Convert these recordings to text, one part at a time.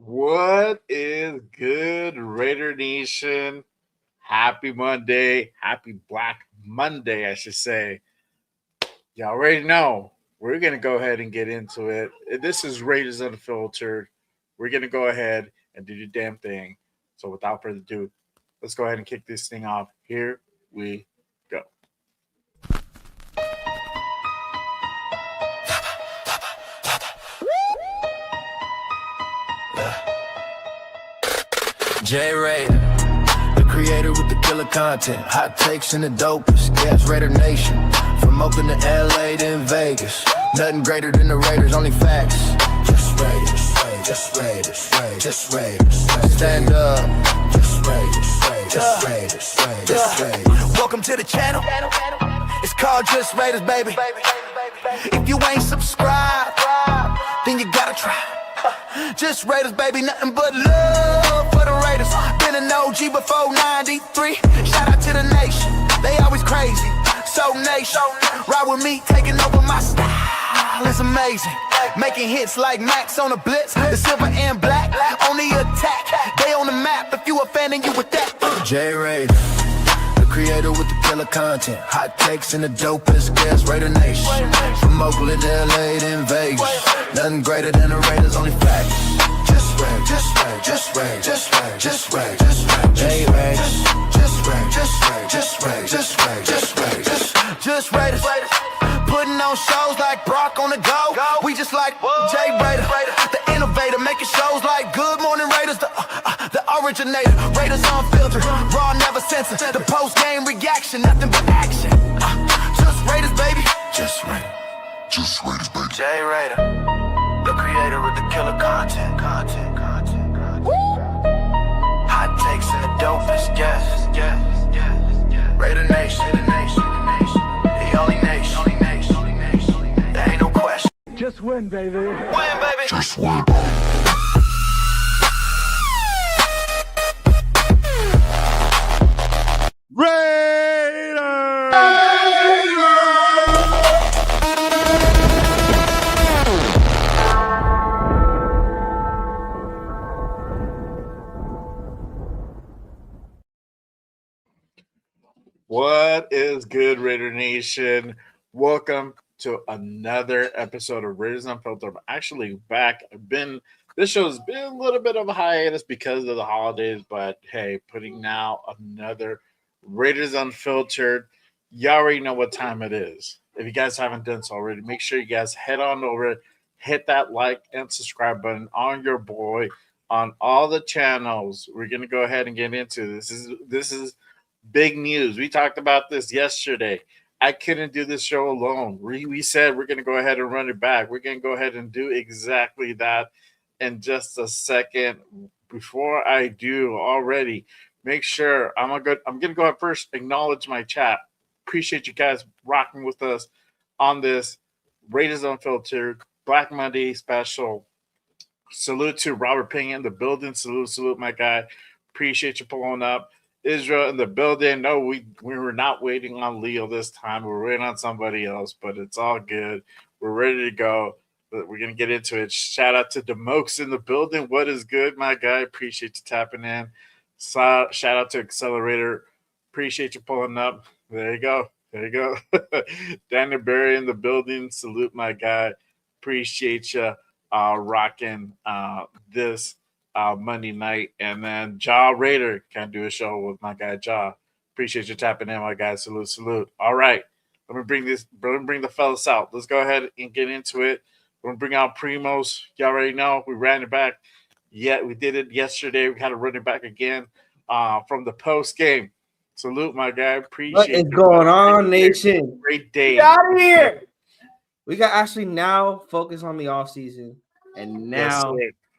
What is good, Raider Nation? Happy Monday. Happy Black Monday, I should say. Y'all already know. We're going to go ahead and get into it. This is Raiders Unfiltered. We're going to go ahead and do the damn thing. So, without further ado, let's go ahead and kick this thing off. Here we go. J Raider, the creator with the killer content, hot takes and the dopest. Gas Raider Nation, from Oakland to LA to in Vegas. Nothing greater than the Raiders, only facts. Just Raiders, just Raiders, just Raiders. Stand up, just Raiders, just Raiders, just Raiders. Welcome to the channel. It's called Just Raiders, baby. If you ain't subscribed, then you gotta try. Just Raiders, baby, nothing but love for the Raiders. Been an OG before 93. Shout out to the nation, they always crazy. So nation, ride with me, taking over my style. It's amazing, making hits like Max on the blitz. The silver and black, on the attack. They on the map, if you a fan and you with that. J Raider, the creator with the killer content, hot takes and the dopest. Gas Raider Nation, from Oakland to LA to in Vegas. Nothing greater than the Raiders, only facts. Just Raiders, just Raiders, just Raiders, just Raiders, just Raiders, just Raiders, J Raiders, just Raiders, just Raiders, just Raiders, just Raiders, just Raiders. Putting on shows like Brock on the go. We just like J Raider, the innovator, making shows like Good Morning Raiders, the originator. Raiders Unfiltered, raw, never censored. The post game reaction, nothing but action. Just Raiders, baby. Just Raiders. Just Raiders, baby. J Raider, the creator of the killer content. Hot takes and the dopest, yes. Raider Nation, the only nation. There ain't no question. Just win, baby. Win, baby. Just win. What is good, Raider Nation? Welcome to another episode of Raiders Unfiltered. I'm actually back. This show's been a little bit of a hiatus because of the holidays, but hey, putting now another Raiders Unfiltered. You already know what time it is. If you guys haven't done so already, make sure you guys head on over, hit that like and subscribe button on your boy on all the channels. We're gonna go ahead and get into this. This is big news. We talked about this yesterday. I couldn't do this show alone. We said we're going to go ahead and run it back. We're going to go ahead and do exactly that in just a second. Before I do already, make sure I'm going to go ahead first, acknowledge my chat. Appreciate you guys rocking with us on this Raiders Unfiltered Black Monday special. Salute to Robert Ping in the building. Salute, my guy. Appreciate you pulling up. Israel in the building. No, we were not waiting on Leo this time. We're waiting on somebody else, but it's all good. We're ready to go. We're going to get into it. Shout out to Demokes in the building. What is good, my guy? Appreciate you tapping in. Shout out to Accelerator. Appreciate you pulling up. There you go. Daniel Berry in the building. Salute, my guy. Appreciate you rocking this Monday night. And then Jaw Raider can do a show with my guy Jaw. Appreciate you tapping in, my guy. Salute. All right. Let me bring the fellas out. Let's go ahead and get into it. We're gonna bring out Primos. You already know we ran it back. Yeah, we did it yesterday. We had to run it back again from the post game. Salute, my guy. Appreciate What is going on, nation? Great day. Get out of here. We got actually now focus on the offseason and now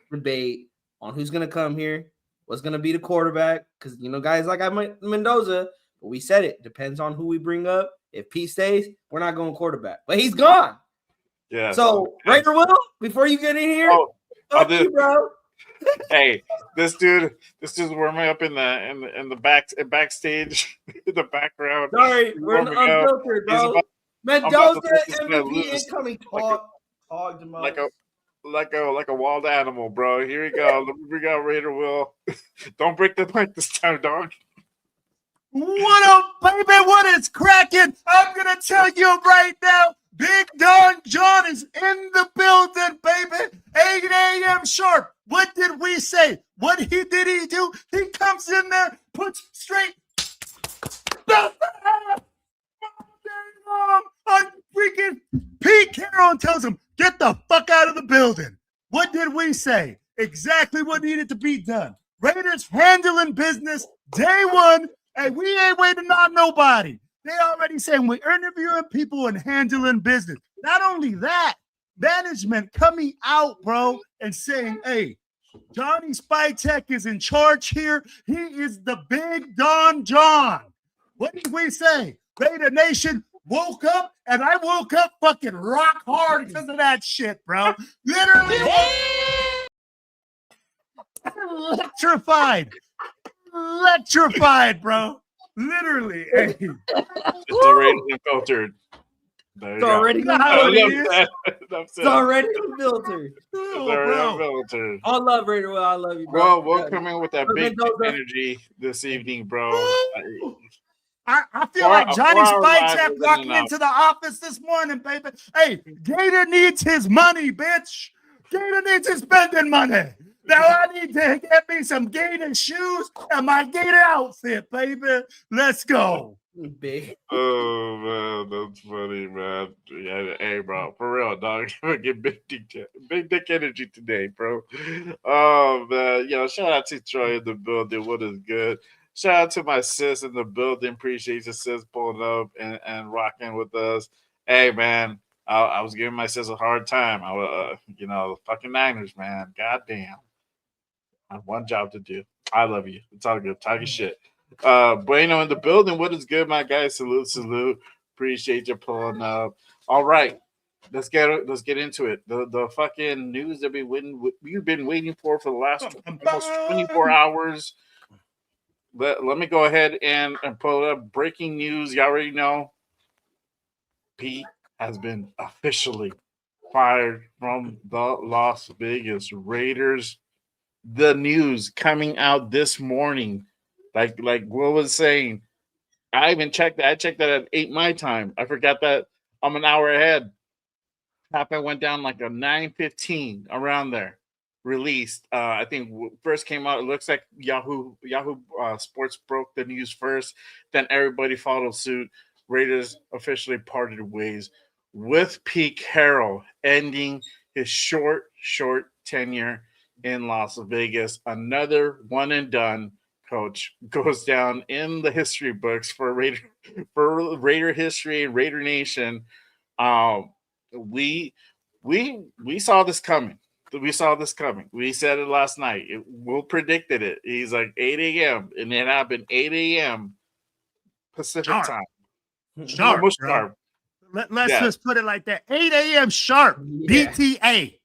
debate on who's going to come here, what's going to be the quarterback. Because, guys like Mendoza, but we said it. Depends on who we bring up. If Pete stays, we're not going quarterback. But he's gone. Yeah. So, Raider Will, before you get in here, fuck you, bro. Hey, this dude's warming up in the backstage in the background. Sorry, we're unfiltered, bro. Mendoza MVP incoming. Talk to like a wild animal, bro. Here we go. Let me bring out Raider Will. Don't break the mic this time, dog. What up, baby? What is cracking? I'm gonna tell you right now. Big Don John is in the building, baby. 8 a.m. sharp. What did we say? What did he do? He comes in there, puts straight on freaking Pete Carroll and tells him, get the fuck out of the building. What did we say? Exactly what needed to be done. Raiders handling business day one. Hey, we ain't waiting on nobody. They already saying we're interviewing people and handling business. Not only that, management coming out, bro, and saying, hey, Johnny Spytek is in charge here. He is the big Don John. What did we say? Raider Nation woke up, and I woke up fucking rock hard because of that shit, bro. Literally electrified, bro. Literally. Hey. It's already unfiltered. It's already unfiltered. It's already unfiltered. I love Raider Will. I love you, bro. Well, we'll come in with that big energy this evening, bro. I feel like Johnny Spytek walking into the office this morning, baby. Hey, Gator needs his money, bitch. Gator needs his spending money. Now I need to get me some Gator shoes and my Gator outfit, baby. Let's go. Big. Oh man, that's funny, man. Yeah, hey, bro, for real, dog. Get big dick energy today, bro. Oh man, shout out to Troy in the building. What is good? Shout out to my sis in the building. Appreciate your sis pulling up and rocking with us. Hey, man, I was giving my sis a hard time. I was, fucking Niners, man. Goddamn. I have one job to do. I love you. It's all good. Talking shit. Bueno in the building. What is good, my guys? Salute. Appreciate you pulling up. All right. Let's get into it. The fucking news that we've been waiting for the last almost 24 hours. Let me go ahead and pull up breaking news. You already know Pete has been officially fired from the Las Vegas Raiders. The news coming out this morning, like Will was saying, I even checked that. I checked that at 8 my time. I forgot that I'm an hour ahead. Happened went down like a 9:15 around there. Released. I think first came out. It looks like Yahoo Sports broke the news first. Then everybody followed suit. Raiders officially parted ways with Pete Carroll, ending his short tenure in Las Vegas. Another one and done coach goes down in the history books for Raider history and Raider Nation. We saw this coming. We saw this coming. We said it last night. We predicted it. He's like 8 a.m. and it happened 8 a.m. Pacific time. Sharp. Let's just put it like that. 8 a.m. sharp. Yeah. BTA.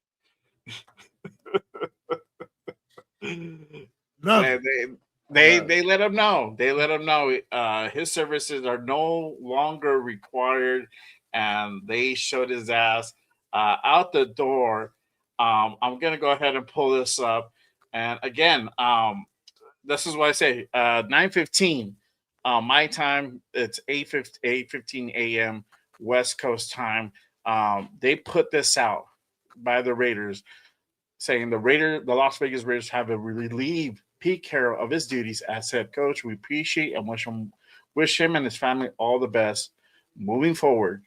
They let him know. They let him know his services are no longer required, and they showed his ass out the door. I'm gonna go ahead and pull this up, and again, this is what I say. 9:15 my time. It's 8:15 a.m. West Coast time. They put this out by the Raiders, saying the Las Vegas Raiders have relieved Pete Carroll of his duties as head coach. We appreciate and wish him and his family all the best moving forward.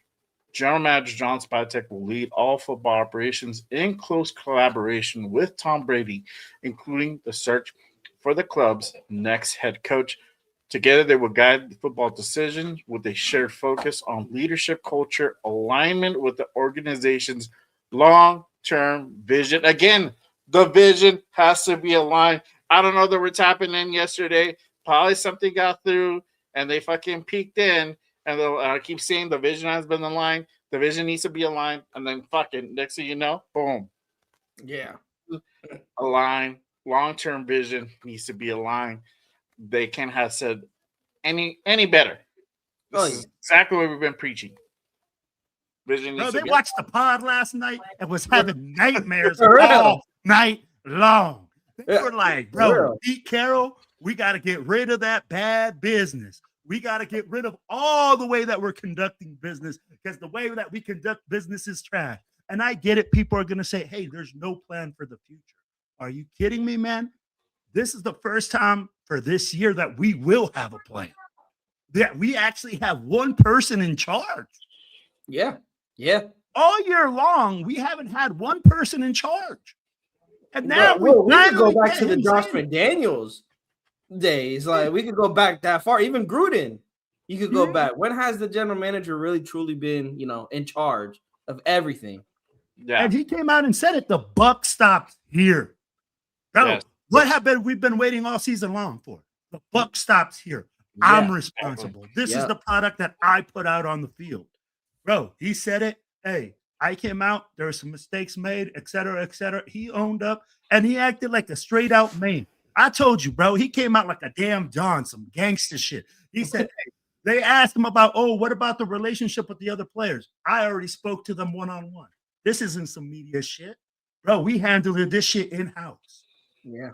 General Manager John Spytek will lead all football operations in close collaboration with Tom Brady, including the search for the club's next head coach. Together, they will guide the football decisions with a shared focus on leadership culture, alignment with the organization's long-term vision. Again, the vision has to be aligned. I don't know that what's happening yesterday. Probably something got through, and they fucking peeked in, and they'll keep saying the vision has been aligned. The vision needs to be aligned, and then fucking next thing you know, boom. Yeah. Aligned. Long-term vision needs to be aligned. They can't have said any better. This is exactly what we've been preaching. Vision Bro, needs they to get. watched the pod last night and was having nightmares For real. all night long. They Yeah, were like, for bro, real. Pete Carroll, we got to get rid of that bad business. We got to get rid of all the way that we're conducting business because the way that we conduct business is trash. And I get it. People are going to say, hey, there's no plan for the future. Are you kidding me, man? This is the first time for this year that we will have a plan. That we actually have one person in charge. Yeah. Yeah. All year long, we haven't had one person in charge. And now we could finally go back get to the him Josh saying it. McDaniels days. Like we could go back that far. Even Gruden, you could go back. When has the general manager really truly been, in charge of everything? Yeah. And he came out and said it. The buck stops here. Bro, Yes. what have we've been waiting all season long for? The buck stops here. Yeah, I'm responsible. This is the product that I put out on the field. Bro, he said it. Hey, I came out. There were some mistakes made, et cetera, et cetera. He owned up and he acted like a straight out man. I told you, bro, he came out like a damn Don, some gangster shit. He said, hey, they asked him about, what about the relationship with the other players? I already spoke to them one-on-one. This isn't some media shit. Bro, we handled this shit in-house. Yeah.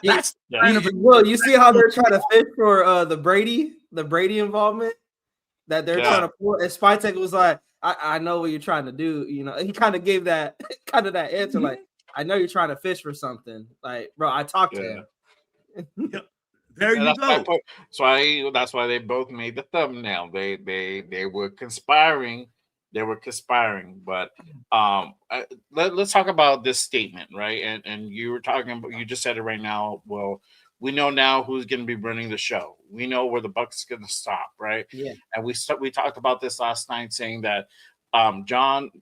That's you see how they're trying to fish for the Brady involvement that they're trying to pull. And Spytek was like, I know what you're trying to do. He kind of gave that answer, like, I know you're trying to fish for something. Like, bro, I talked to him. There you go. That's why they both made the thumbnail. They were conspiring. They were conspiring, but let's talk about this statement, right? And you were talking about, you just said it right now. Well, we know now who's going to be running the show. We know where the buck's going to stop, right? Yeah. And we talked about this last night, saying that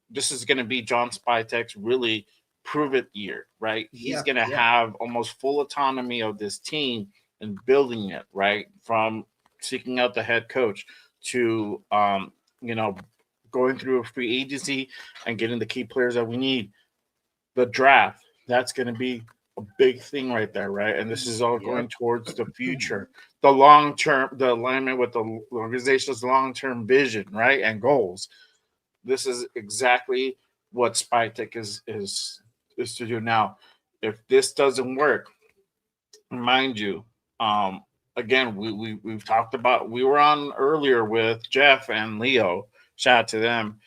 this is going to be John Spytek's really prove it year, right? He's going to have almost full autonomy of this team and building it, right? From seeking out the head coach to going through a free agency and getting the key players that we need. The draft, that's going to be a big thing right there, right? And this is all going towards the future, the long term, the alignment with the organization's long-term vision, right? And goals. This is exactly what Spytek is to do now. If this doesn't work, mind you, again, we've talked about, we were on earlier with Jeff and Leo. Shout out to them.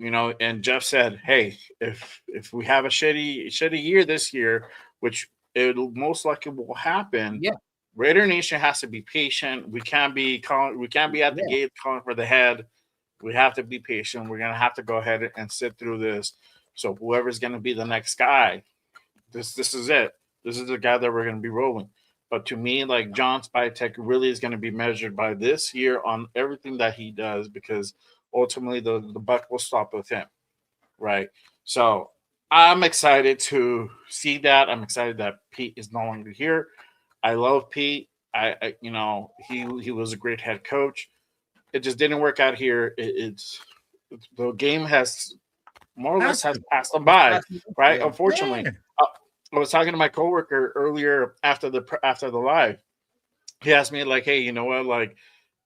And Jeff said, hey, if we have a shitty year this year, which it'll most likely will happen, Raider Nation has to be patient. We can't be at the gate calling for the head. We have to be patient. We're gonna have to go ahead and sit through this. So whoever's gonna be the next guy, this is it. This is the guy that we're gonna be rolling. But to me, like, John Spytek really is going to be measured by this year on everything that he does, because ultimately the buck will stop with him, right? So I'm excited to see that. I'm excited that Pete is no longer here. I love Pete. He was a great head coach. It just didn't work out here. The game has more or less has passed them by, right? Unfortunately. I was talking to my coworker earlier after the live. He asked me, like, hey, you know what? Like,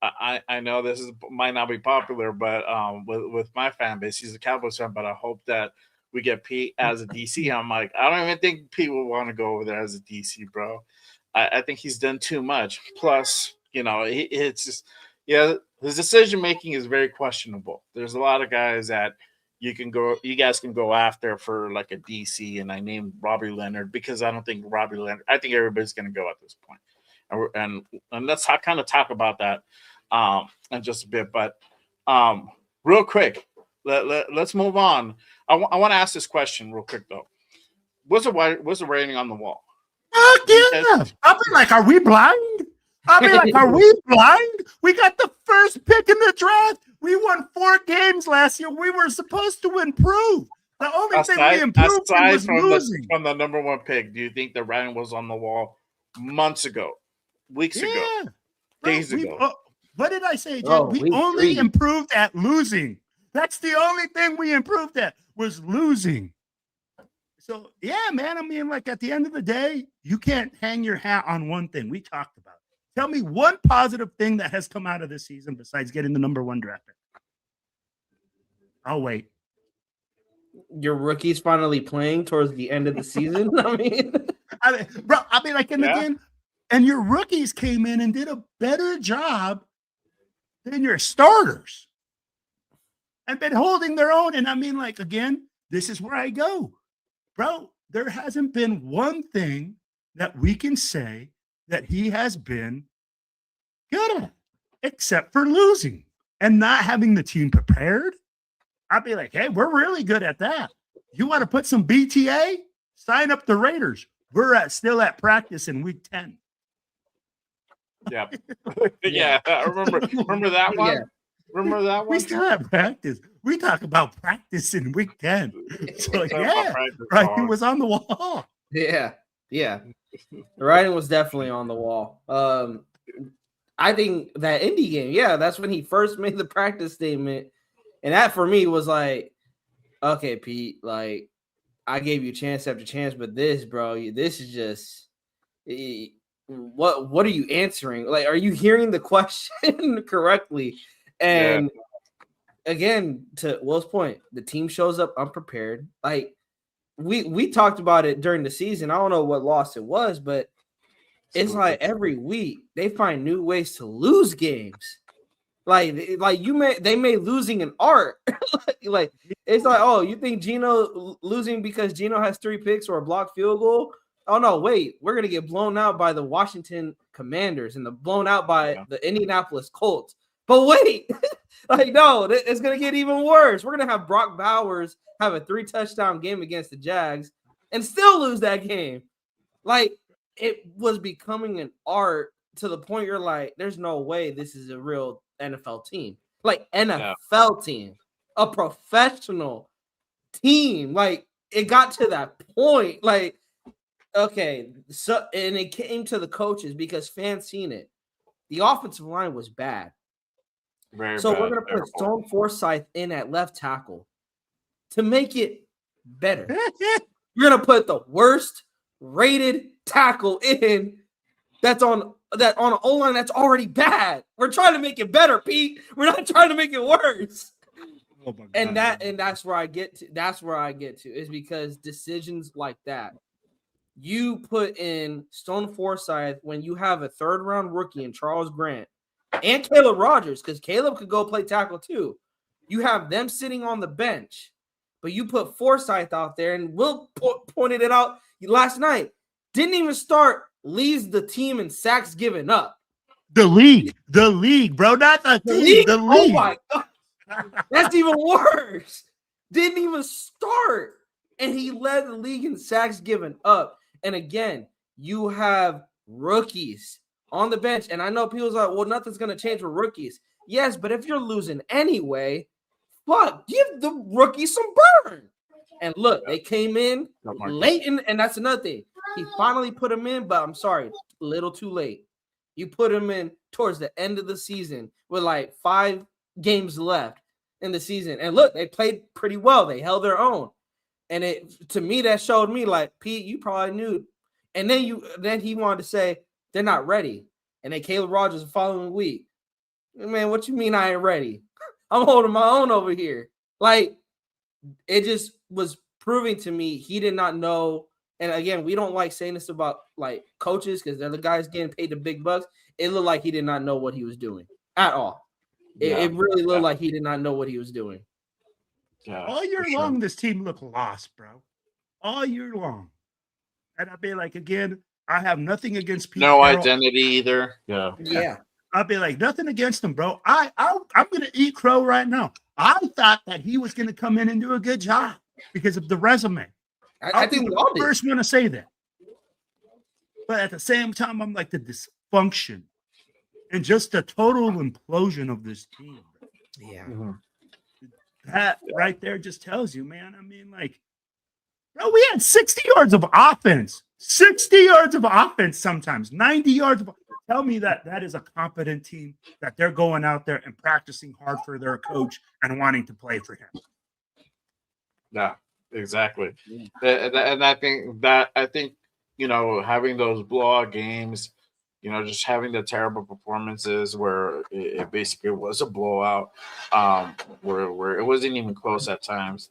I know this might not be popular, but with my fan base, he's a Cowboys fan, but I hope that we get Pete as a DC. I'm like, I don't even think Pete will want to go over there as a DC, bro. I think he's done too much. Plus, it's just, his decision making is very questionable. There's a lot of guys that you guys can go after for like a DC, and I named Robbie Leonard because I don't think I think everybody's going to go at this point. And let's kind of talk about that in just a bit. But real quick, let's move on. I want to ask this question real quick, though. What's the rating on the wall? Yeah. I'll be like, are we blind? I'll be like, are we blind? We got the first pick in the draft. We won 4 games last year. We were supposed to improve. The only thing we improved was losing. From the number 1 pick, do you think the writing was on the wall months ago, weeks ago, days ago? What did I say, Jen? We only improved at losing. That's the only thing we improved at, was losing. So, yeah, man, I mean, like, at the end of the day, you can't hang your hat on one thing. We talked about it. Tell me one positive thing that has come out of this season besides getting the number 1 draft pick. I'll wait. Your rookie's finally playing towards the end of the season. I mean, Again, and your rookies came in and did a better job than your starters and been holding their own. And I mean, like, again, this is where I go, bro. There hasn't been one thing that we can say that he has been good at, except for losing and not having the team prepared. I'd be like, hey, we're really good at that. You want to put some BTA? Sign up the Raiders. We're still at practice in week 10. Yeah. Yeah. Remember that one? Yeah. Remember that one? We still at practice. We talk about practice in week 10. So, yeah, practice, right. He was on the wall. Yeah. The writing was definitely on the wall. I think that Indy game, that's when he first made the practice statement. And that for me was like, okay, Pete, like I gave you chance after chance, but this, bro, this is just what are you answering? Like, are you hearing the question correctly? And again, to Will's point, the team shows up unprepared. Like we talked about it during the season. I don't know what loss it was, but it's like every week they find new ways to lose games. Like they made losing an art. like it's like, oh, you think Geno losing because Geno has 3 picks or a blocked field goal? Oh no, wait, we're gonna get blown out by the Washington Commanders and blown out by the Indianapolis Colts. But wait, like no, it's gonna get even worse. We're gonna have Brock Bowers have a 3-touchdown game against the Jags and still lose that game. Like it was becoming an art to the point you're like, there's no way this is a real NFL team, like NFL team, a professional team. Like it got to that point. Like, okay, so and it came to the coaches because fans seen it. The offensive line was bad. Very bad. We're gonna put Stone Forsythe in at left tackle to make it better. You're gonna put the worst rated tackle in that's on an O-line that's already bad. We're trying to make it better, Pete. We're not trying to make it worse. Oh my God. And that's where I get to. That's where I get to is because decisions like that. You put in Stone Forsythe when you have a 3rd-round rookie in Charles Grant and Caleb Rogers, because Caleb could go play tackle too. You have them sitting on the bench, but you put Forsythe out there, and Will pointed it out last night. Didn't even start. Leads the team in sacks given up. The league, bro, not the team. The league. Oh my God, that's even worse. Didn't even start, and he led the league in sacks given up. And again, you have rookies on the bench, and I know people's like, "Well, nothing's gonna change for rookies." Yes, but if you're losing anyway, fuck, give the rookies some burn. And look, they came in late, and that's another thing. He finally put him in, but I'm sorry, a little too late. You put him in towards the end of the season with like 5 games left in the season. And look, they played pretty well. They held their own. And to me, that showed me like, Pete, you probably knew. And then he wanted to say they're not ready. And then Caleb Rogers the following week. Man, what you mean I ain't ready? I'm holding my own over here. Like, it just was proving to me he did not know. And again, we don't like saying this about like coaches because they're the guys getting paid the big bucks. It looked like he did not know what he was doing at all. It really looked like he did not know what he was doing. Yeah, all year long, this team looked lost, bro. All year long. And I'd be like, again, I have nothing against Pete No Carroll. Identity either. Yeah. I'd be like, nothing against him, bro. I'm going to eat crow right now. I thought that he was going to come in and do a good job because of the resume. I think we all did. First one to say that. But at the same time, I'm like the dysfunction and just the total implosion of this team. Yeah. Mm-hmm. That right there just tells you, man. I mean, like, bro, we had 60 yards of offense. 60 yards of offense sometimes. 90 yards of tell me that is a competent team, that they're going out there and practicing hard for their coach and wanting to play for him. Yeah, exactly. And I think, you know, having those blowout games just having the terrible performances where it basically was a blowout, where it wasn't even close at times.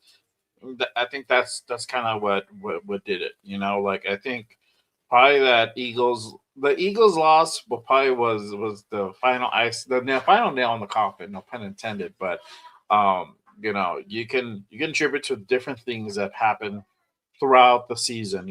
I think that's kind of what did it. Like I think probably the Eagles loss, but probably was the final the final nail in the coffin. No pun intended, but you can attribute to different things that happen throughout the season,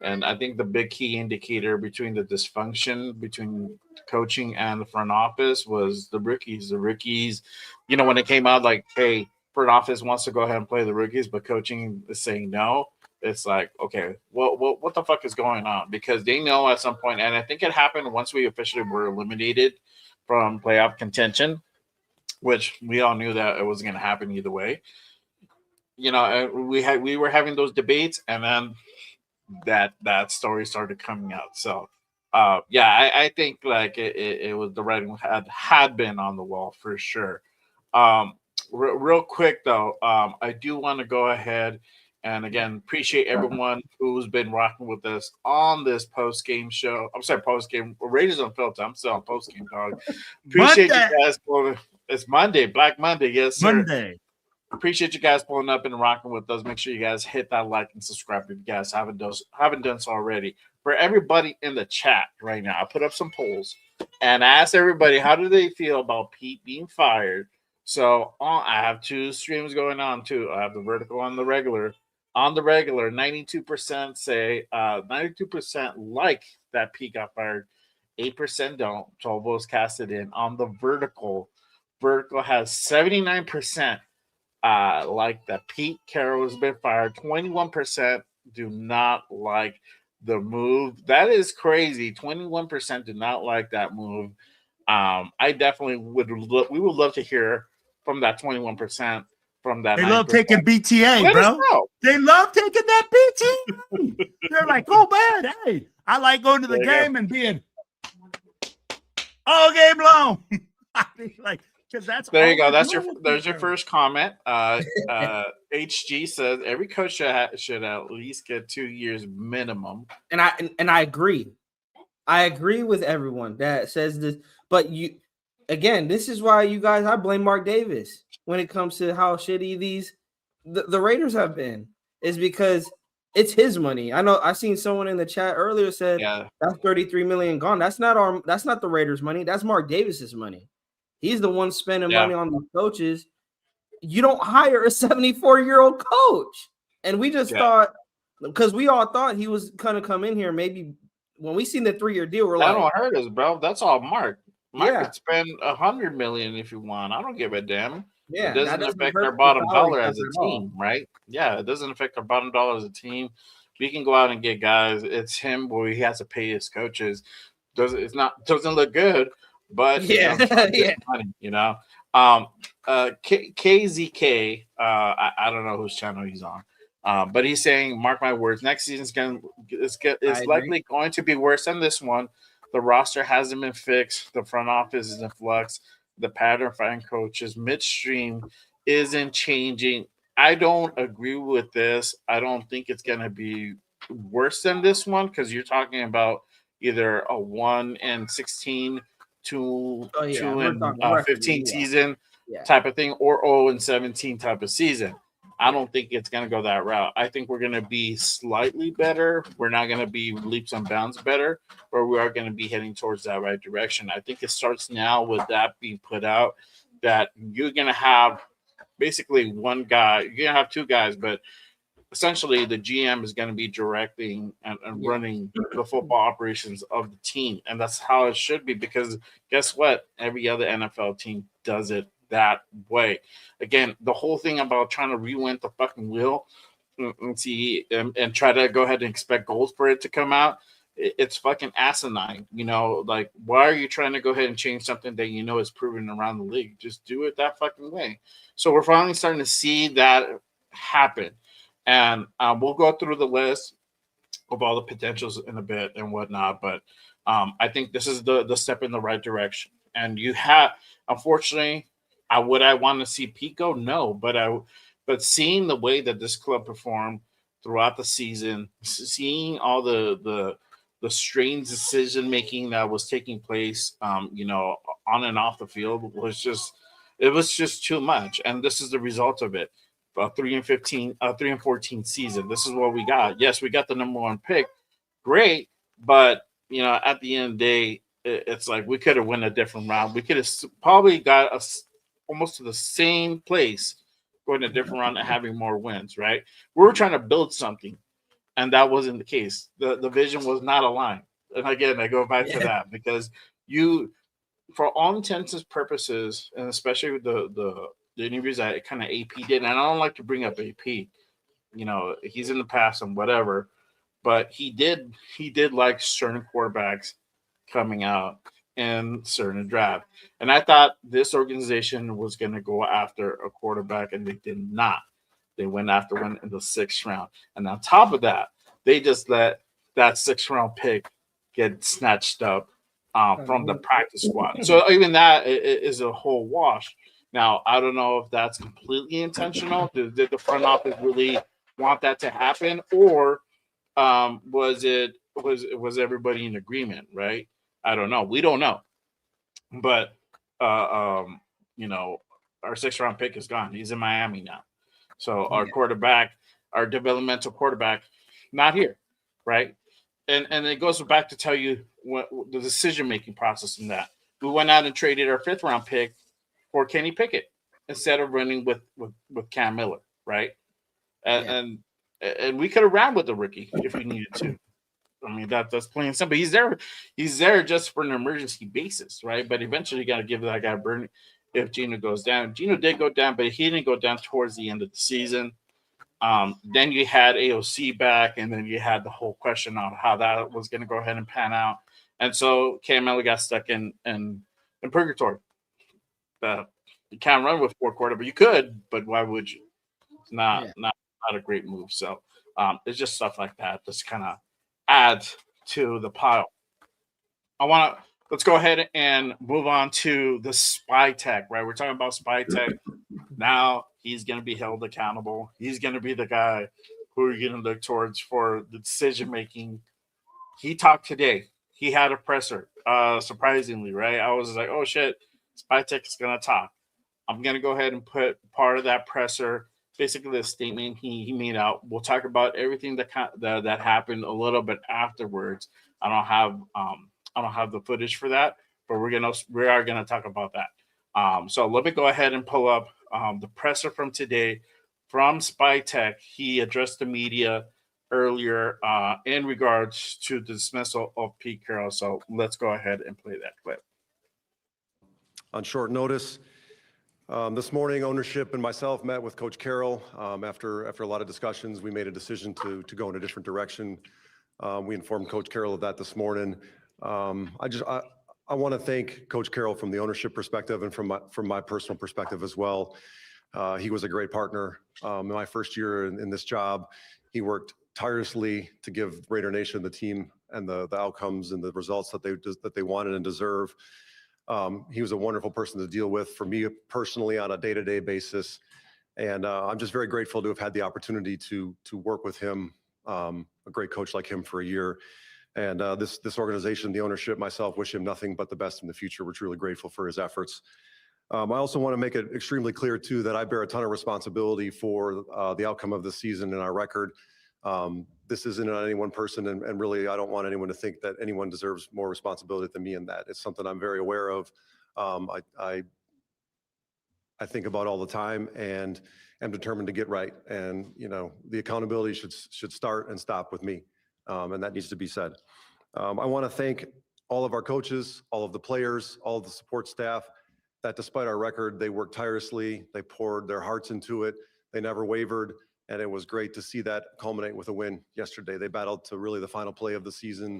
and I think the big key indicator between the dysfunction between coaching and the front office was the rookies. The rookies, when it came out like, hey, front office wants to go ahead and play the rookies, but coaching is saying no. It's like, okay, what the fuck is going on? Because they know at some point, and I think it happened once we officially were eliminated from playoff contention, which we all knew that it wasn't going to happen either way. We were having those debates, and then that story started coming out. So, yeah, I think like it was the writing had been on the wall for sure. Real quick though, I do want to go ahead and again appreciate everyone who's been rocking with us on this post game show. I'm sorry, post game Raiders Unfiltered. I'm still on post game, dog. Appreciate Monday. you guys. It's Monday, Black Monday, yes sir. Monday. Appreciate you guys pulling up and rocking with us. Make sure you guys hit that like and subscribe if you guys haven't done so already. For everybody in the chat right now, I put up some polls and I asked everybody how do they feel about Pete being fired. So I have two streams going on too. I have the vertical and the regular. On the regular, 92% say 92% like that Pete got fired. 8% don't. 12 votes casted in. On the vertical has 79% like that Pete Carroll has been fired. 21% do not like the move. That is crazy. 21% do not like that move. I definitely we would love to hear from that 21%. From that, they 9%. love taking BTA, bro. They love taking that BTA. They're like, oh man, hey, I like going to the game and being all game long. I mean, like, because that's there you go. There's your first comment. HG says every coach should at least get 2 years minimum. And I agree. I agree with everyone that says this. But this is why I blame Mark Davis when it comes to how shitty the Raiders have been. Is because it's his money. I know I seen someone in the chat earlier said that's $33 million gone. That's not the Raiders' money. That's Mark Davis's money. He's the one spending money on the coaches. You don't hire a 74-year-old coach. And we just thought, because we all thought he was going to come in here. Maybe when we seen the 3-year deal, we're that like, don't hurt us, bro. That's all Mark. Mark could spend $100 million if you want. I don't give a damn. Yeah, it doesn't affect our bottom dollar as a team, right? Yeah, it doesn't affect our bottom dollar as a team. We can go out and get guys. It's him where he has to pay his coaches. Doesn't look good, but money, KZK. I don't know whose channel he's on, but he's saying, mark my words, next season's it's likely going to be worse than this one. The roster hasn't been fixed. The front office is in flux. The pattern firing coaches midstream isn't changing. I don't agree with this. I don't think it's going to be worse than this one because you're talking about either a 1-16, 2-15 season type of thing, or 0-17 type of season. I don't think it's going to go that route. I think we're going to be slightly better. We're not going to be leaps and bounds better, but we are going to be heading towards that right direction. I think it starts now with that being put out that you're going to have basically one guy. You're going to have two guys, but essentially the GM is going to be directing and running the football operations of the team. And that's how it should be because guess what? Every other NFL team does it that way. Again, the whole thing about trying to reinvent the fucking wheel and try to go ahead and expect goals for it to come out, it's fucking asinine. Like, why are you trying to go ahead and change something that is proven around the league? Just do it that fucking way. So we're finally starting to see that happen. And we'll go through the list of all the potentials in a bit and whatnot. But I think this is the step in the right direction. And you have, unfortunately, would I want to see Pete go? No, but seeing the way that this club performed throughout the season, seeing all the strange decision making that was taking place, on and off the field was just too much. And this is the result of it. 3-15, 3-14 season. This is what we got. Yes, we got the number one pick. Great, but at the end of the day, it's like we could have won a different round. We could have probably got us almost to the same place, going a different round and having more wins. Right? We were trying to build something, and that wasn't the case. The vision was not aligned. And again, I go back to that because for all intents and purposes, and especially with the interviews that kind of AP did, and I don't like to bring up AP. He's in the past and whatever, but he did like certain quarterbacks coming out in certain draft. And I thought this organization was going to go after a quarterback, and they did not. They went after one in the 6th round. And on top of that, they just let that 6th round pick get snatched up from the practice squad. So even that is a whole wash. Now, I don't know if that's completely intentional. Did the front office really want that to happen, or was everybody in agreement? Right? I don't know. We don't know. But our 6th round pick is gone. He's in Miami now. So our quarterback, our developmental quarterback, not here, right? And it goes back to tell you what the decision making process in that. We went out and traded our 5th round pick for Kenny Pickett instead of running with Cam Miller, right? And we could have ran with the rookie if we needed to. I mean, that's plain and simple. He's there just for an emergency basis, right? But eventually you got to give that guy a burn if Geno goes down. Geno did go down, but he didn't go down towards the end of the season. Then you had AOC back, and then you had the whole question on how that was going to go ahead and pan out. And so Cam Miller got stuck in purgatory. You can't run with 4 quarterbacks. You could, but why would you? It's not a great move. So it's just stuff like that. Just kind of adds to the pile. Let's go ahead and move on to the spy tech, right? We're talking about spy tech. Now he's going to be held accountable. He's going to be the guy who you're going to look towards for the decision making. He talked today. He had a presser, surprisingly, right? I was like, oh shit, spy tech is going to talk. I'm going to go ahead and put part of that presser, basically the statement he made out. We'll talk about everything that happened a little bit afterwards. I don't have the footage for that, but we are gonna talk about that. So let me go ahead and pull up the presser from today from Spy Tech. He addressed the media earlier in regards to the dismissal of Pete Carroll. So let's go ahead and play that clip. On short notice, this morning, ownership and myself met with Coach Carroll. After a lot of discussions, we made a decision to go in a different direction. We informed Coach Carroll of that this morning. I want to thank Coach Carroll from the ownership perspective and from my personal perspective as well. He was a great partner. In my first year in this job, he worked tirelessly to give Raider Nation, the team, and the outcomes and the results that they wanted and deserve. He was a wonderful person to deal with for me personally on a day-to-day basis. And I'm just very grateful to have had the opportunity to work with him, a great coach like him, for a year. And this organization, the ownership, myself, wish him nothing but the best in the future. We're truly grateful for his efforts. I also want to make it extremely clear, too, that I bear a ton of responsibility for the outcome of the season and our record. This isn't on any one person, and really, I don't want anyone to think that anyone deserves more responsibility than me in that. It's something I'm very aware of. I think about all the time, and am determined to get right. And the accountability should start and stop with me, and that needs to be said. I want to thank all of our coaches, all of the players, all of the support staff, that despite our record, they worked tirelessly. They poured their hearts into it. They never wavered. And it was great to see that culminate with a win yesterday. They battled to really the final play of the season.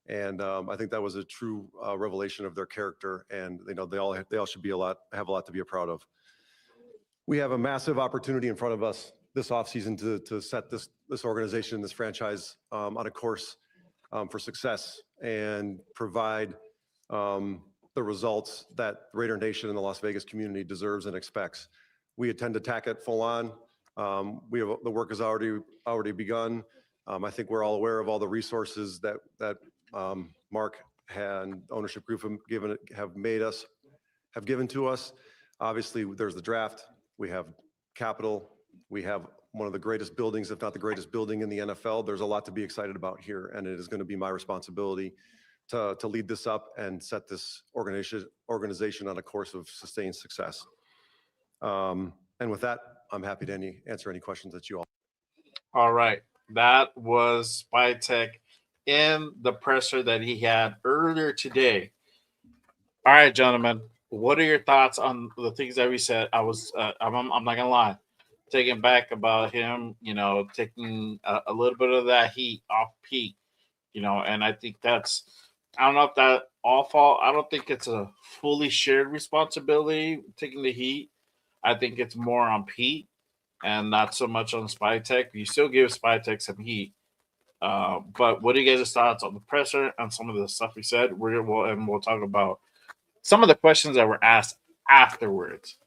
And I think that was a true revelation of their character. And they all should have a lot to be proud of. We have a massive opportunity in front of us this offseason to set this organization, this franchise on a course for success and provide the results that Raider Nation and the Las Vegas community deserves and expects. We intend to tack it full on. The work has already begun. I think we're all aware of all the resources that Mark and ownership group have given to us. Obviously, there's the draft. We have capital. We have one of the greatest buildings, if not the greatest building in the NFL. There's a lot to be excited about here, and it is going to be my responsibility to lead this up and set this organization on a course of sustained success. And with that, I'm happy to answer any questions that you all. All right. That was Spytech in the presser that he had earlier today. All right, gentlemen. What are your thoughts on the things that we said? I'm not gonna lie, taken back about him, taking a little bit of that heat off Pete, and I think I don't know if that all fault. I don't think it's a fully shared responsibility taking the heat. I think it's more on Pete and not so much on Spytech. You still give Spytech some heat. But what are you guys' thoughts on the presser and some of the stuff we said? We'll talk about some of the questions that were asked afterwards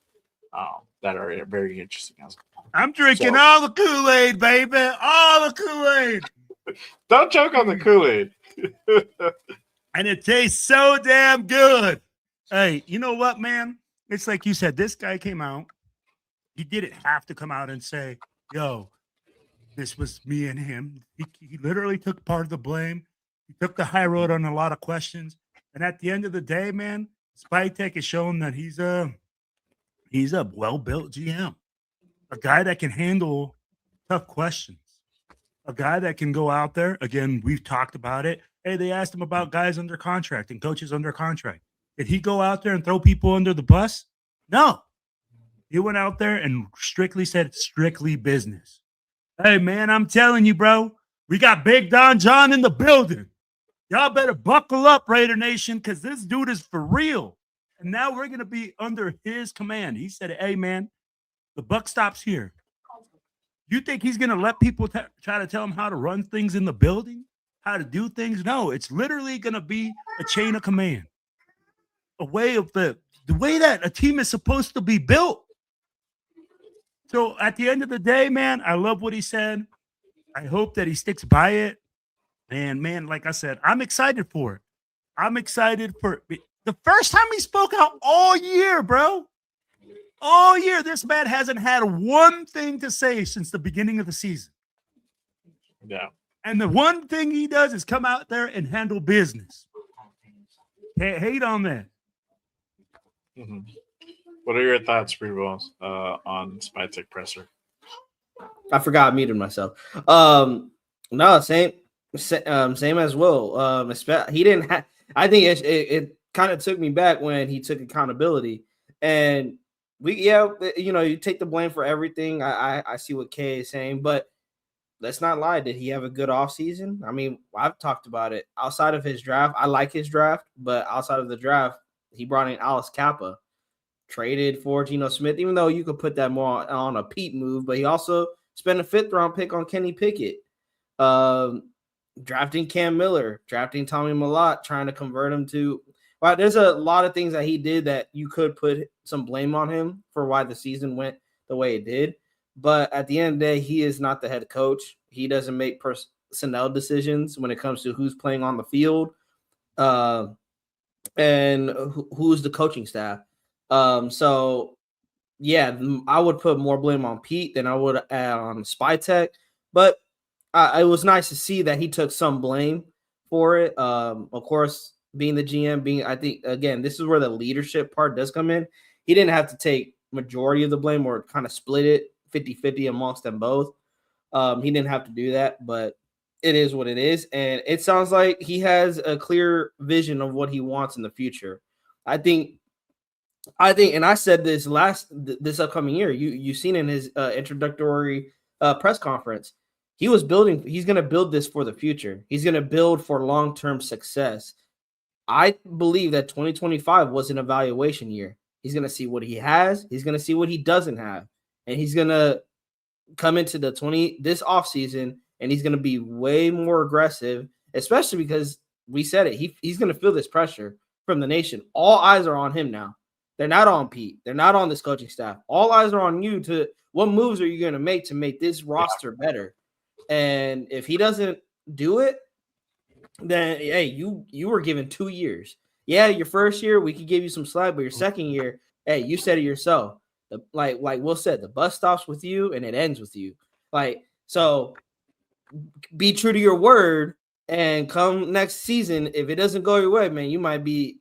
that are very interesting. I'm drinking all the Kool-Aid, baby. All the Kool-Aid. Don't choke on the Kool-Aid. And it tastes so damn good. Hey, you know what, man? It's like you said, this guy came out. He didn't have to come out and say, yo, this was me and him. He literally took part of the blame. He took the high road on a lot of questions. And at the end of the day, man, Spytech has shown that he's a well-built GM, a guy that can handle tough questions, a guy that can go out there. Again, we've talked about it. Hey, they asked him about guys under contract and coaches under contract. Did he go out there and throw people under the bus? No. He went out there and strictly said strictly business. Hey, man, I'm telling you, bro, we got Big Don John in the building. Y'all better buckle up, Raider Nation, because this dude is for real. And now we're going to be under his command. He said, hey, man, the buck stops here. You think he's going to let people try to tell him how to run things in the building, how to do things? No, it's literally going to be a chain of command, a way of the way that a team is supposed to be built. So at the end of the day, man, I love what he said. I hope that he sticks by it. And, man, like I said, I'm excited for it. I'm excited for it. The first time he spoke out all year, bro. All year, this man hasn't had one thing to say since the beginning of the season. Yeah. And the one thing he does is come out there and handle business. Can't hate on that. Mm-hmm. What are your thoughts, Breeballs, on Spytech presser? I forgot I muted myself. No, same as Will. He didn't have. I think it kind of took me back when he took accountability, and you take the blame for everything. I see what Kay is saying, but let's not lie. Did he have a good offseason? I mean, I've talked about it. Outside of his draft, I like his draft, but outside of the draft, he brought in Alice Kappa, traded for Geno Smith, even though you could put that more on a Pete move, but he also spent a 5th round pick on Kenny Pickett. Drafting Cam Miller, drafting Tommy Millott, trying to convert him to – well, there's a lot of things that he did that you could put some blame on him for why the season went the way it did. But at the end of the day, he is not the head coach. He doesn't make personnel decisions when it comes to who's playing on the field and who's the coaching staff. So, yeah, I would put more blame on Pete than I would on Spytech. But it was nice to see that he took some blame for it. Of course, being the GM, I think, again, this is where the leadership part does come in. He didn't have to take majority of the blame or kind of split it 50-50 amongst them both. He didn't have to do that, but it is what it is. And it sounds like he has a clear vision of what he wants in the future. I think, and I said this this upcoming year, you've seen in his introductory press conference, he's going to build this for the future. He's going to build for long-term success. I believe that 2025 was an evaluation year. He's going to see what he has. He's going to see what he doesn't have. And he's going to come into this offseason, and he's going to be way more aggressive, especially because we said it. He's going to feel this pressure from the nation. All eyes are on him now. They're not on Pete. They're not on this coaching staff. All eyes are on you to what moves are you going to make this roster better? And if he doesn't do it, then hey, you were given 2 years. Yeah, your first year we could give you some slack, but your second year, hey, you said it yourself. Like Will said, the bus stops with you and it ends with you. Like, so be true to your word, and come next season, if it doesn't go your way, man, you might be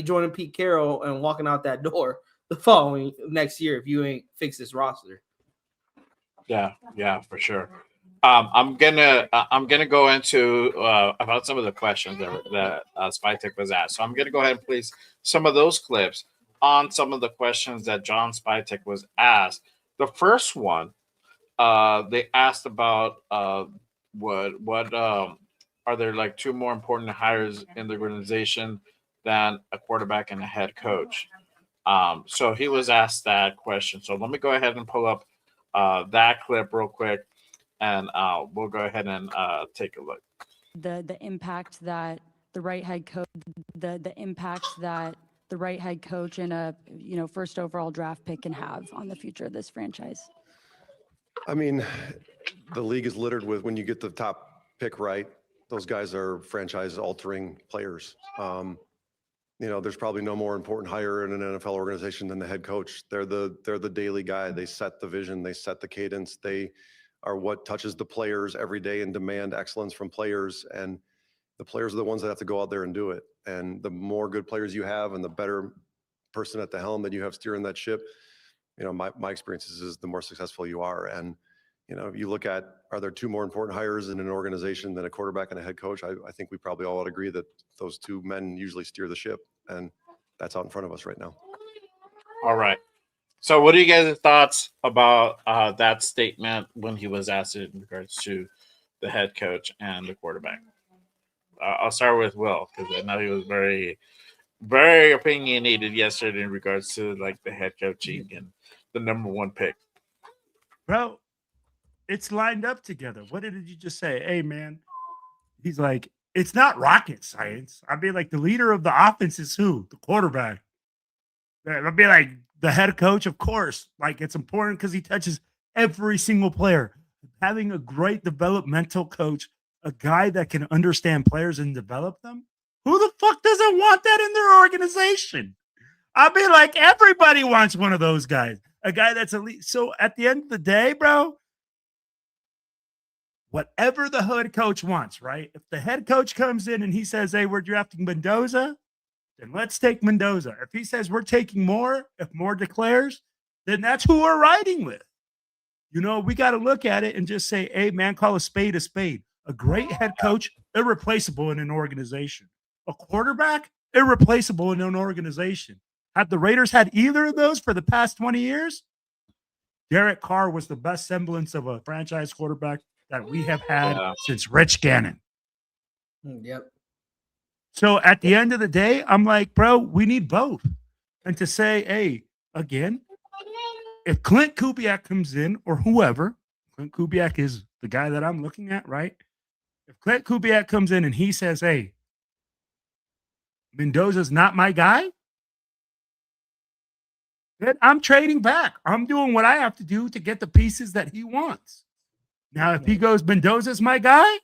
joining Pete Carroll and walking out that door the following next year if you ain't fix this roster. Yeah, for sure. I'm gonna go into about some of the questions that Spytech was asked. So I'm gonna go ahead and place some of those clips on some of the questions that John Spytech was asked. The first one, they asked about what are there like two more important hires in the organization than a quarterback and a head coach? So he was asked that question. So let me go ahead and pull up that clip real quick, and we'll go ahead and take a look. The impact that the right head coach, the impact that the right head coach and a first overall draft pick can have on the future of this franchise. I mean, the league is littered with, when you get the top pick right, those guys are franchise-altering players. There's probably no more important hire in an NFL organization than the head coach. They're the daily guy. They set the vision. They set the cadence. They are what touches the players every day and demand excellence from players. And the players are the ones that have to go out there and do it. And the more good players you have and the better person at the helm that you have steering that ship, my experience is the more successful you are. And, if you look at, are there two more important hires in an organization than a quarterback and a head coach? I think we probably all would agree that those two men usually steer the ship, and that's out in front of us right now. All right. So what are you guys' thoughts about that statement when he was asked in regards to the head coach and the quarterback? I'll start with Will, because I know he was very, very opinionated yesterday in regards to like the head coaching and the number one pick. Bro, it's lined up together. What did you just say? Hey, man. He's like, it's not rocket science. I mean, like, the leader of the offense is who? The quarterback. I'd be like, the head coach, of course. Like, it's important because he touches every single player. Having a great developmental coach, a guy that can understand players and develop them, who the fuck doesn't want that in their organization? I mean, like, everybody wants one of those guys. A guy that's elite. So at the end of the day, bro, whatever the head coach wants, right? If the head coach comes in and he says, hey, we're drafting Mendoza, then let's take Mendoza. If he says we're taking Moore, if Moore declares, then that's who we're riding with. We got to look at it and just say, hey, man, call a spade a spade. A great head coach, irreplaceable in an organization. A quarterback, irreplaceable in an organization. Have the Raiders had either of those for the past 20 years? Derek Carr was the best semblance of a franchise quarterback that we have had since Rich Gannon. Yep. So at the end of the day, I'm like, bro, we need both. And to say, hey, again, if Clint Kubiak comes in or whoever, Clint Kubiak is the guy that I'm looking at, right? If Clint Kubiak comes in and he says, hey, Mendoza's not my guy, then I'm trading back. I'm doing what I have to do to get the pieces that he wants. Now, if he goes, Mendoza's my guy,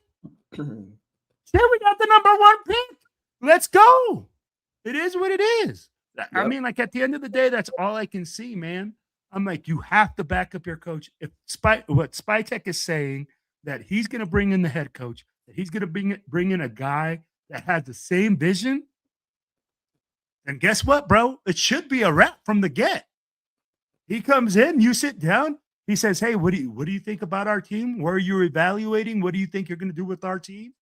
then we got the number one pick. Let's go. It is what it is. Yep. I mean, like, at the end of the day, that's all I can see, man. I'm like, you have to back up your coach. If what Spytech is saying, that he's going to bring in the head coach, that he's going to bring in a guy that has the same vision, then guess what, bro? It should be a wrap from the get. He comes in, you sit down. He says, hey, what do you think about our team? Where are you evaluating? What do you think you're going to do with our team?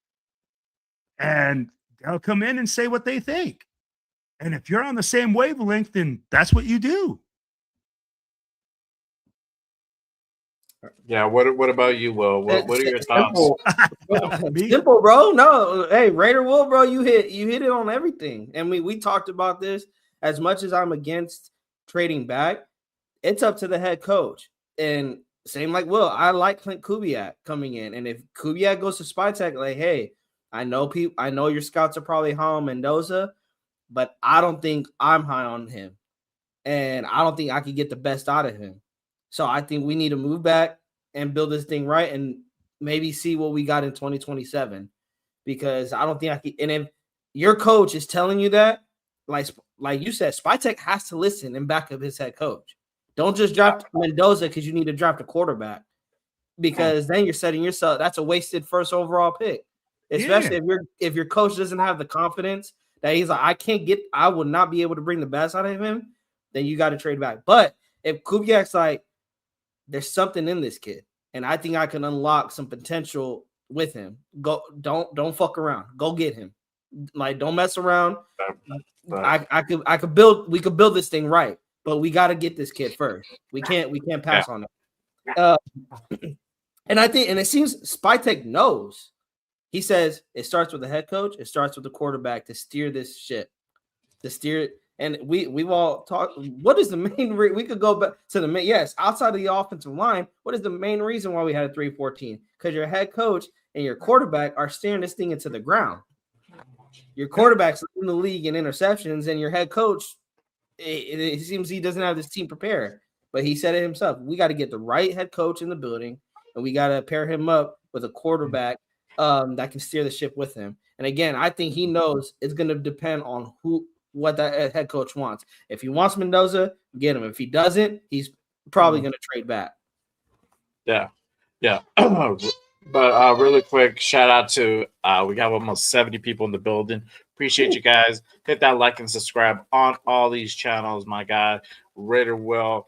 And they'll come in and say what they think. And if you're on the same wavelength, then that's what you do. Yeah, what about you, Will? What are your thoughts? Simple, bro. No, hey, Raider Will, bro, you hit it on everything. And we talked about this. As much as I'm against trading back, it's up to the head coach. And same like Will, I like Clint Kubiak coming in. And if Kubiak goes to Spytech, like, hey, I know your scouts are probably high on Mendoza, but I don't think I'm high on him. And I don't think I could get the best out of him. So I think we need to move back and build this thing right and maybe see what we got in 2027. because I don't think I can. And if your coach is telling you that, like you said, Spytek has to listen and back up his head coach. Don't just draft Mendoza because you need to draft a quarterback, because then you're setting yourself. That's a wasted first overall pick, especially if your coach doesn't have the confidence that he's like, I would not be able to bring the best out of him. Then you got to trade back. But if Kubiak's like, there's something in this kid, and I think I can unlock some potential with him. Don't fuck around. Go get him. Like, don't mess around. We could build this thing right, but we got to get this kid first. We can't pass on it. And I think, and it seems Spytek knows. He says it starts with the head coach. It starts with the quarterback to steer this ship, to steer it. And we've all talked. What is the main? We could go back to the main. Yes, outside of the offensive line, what is the main reason why we had a 3-14? Because your head coach and your quarterback are steering this thing into the ground. Your quarterback's in the league in interceptions, and your head coach, it seems he doesn't have this team prepared. But he said it himself. We got to get the right head coach in the building, and we got to pair him up with a quarterback that can steer the ship with him. And again, I think he knows it's going to depend on what that head coach wants. If he wants Mendoza, get him. If he doesn't, he's probably going to trade back. Yeah. But really quick, shout out to we got almost 70 people in the building. Appreciate you guys. Hit that like and subscribe on all these channels. My guy, Raider Will,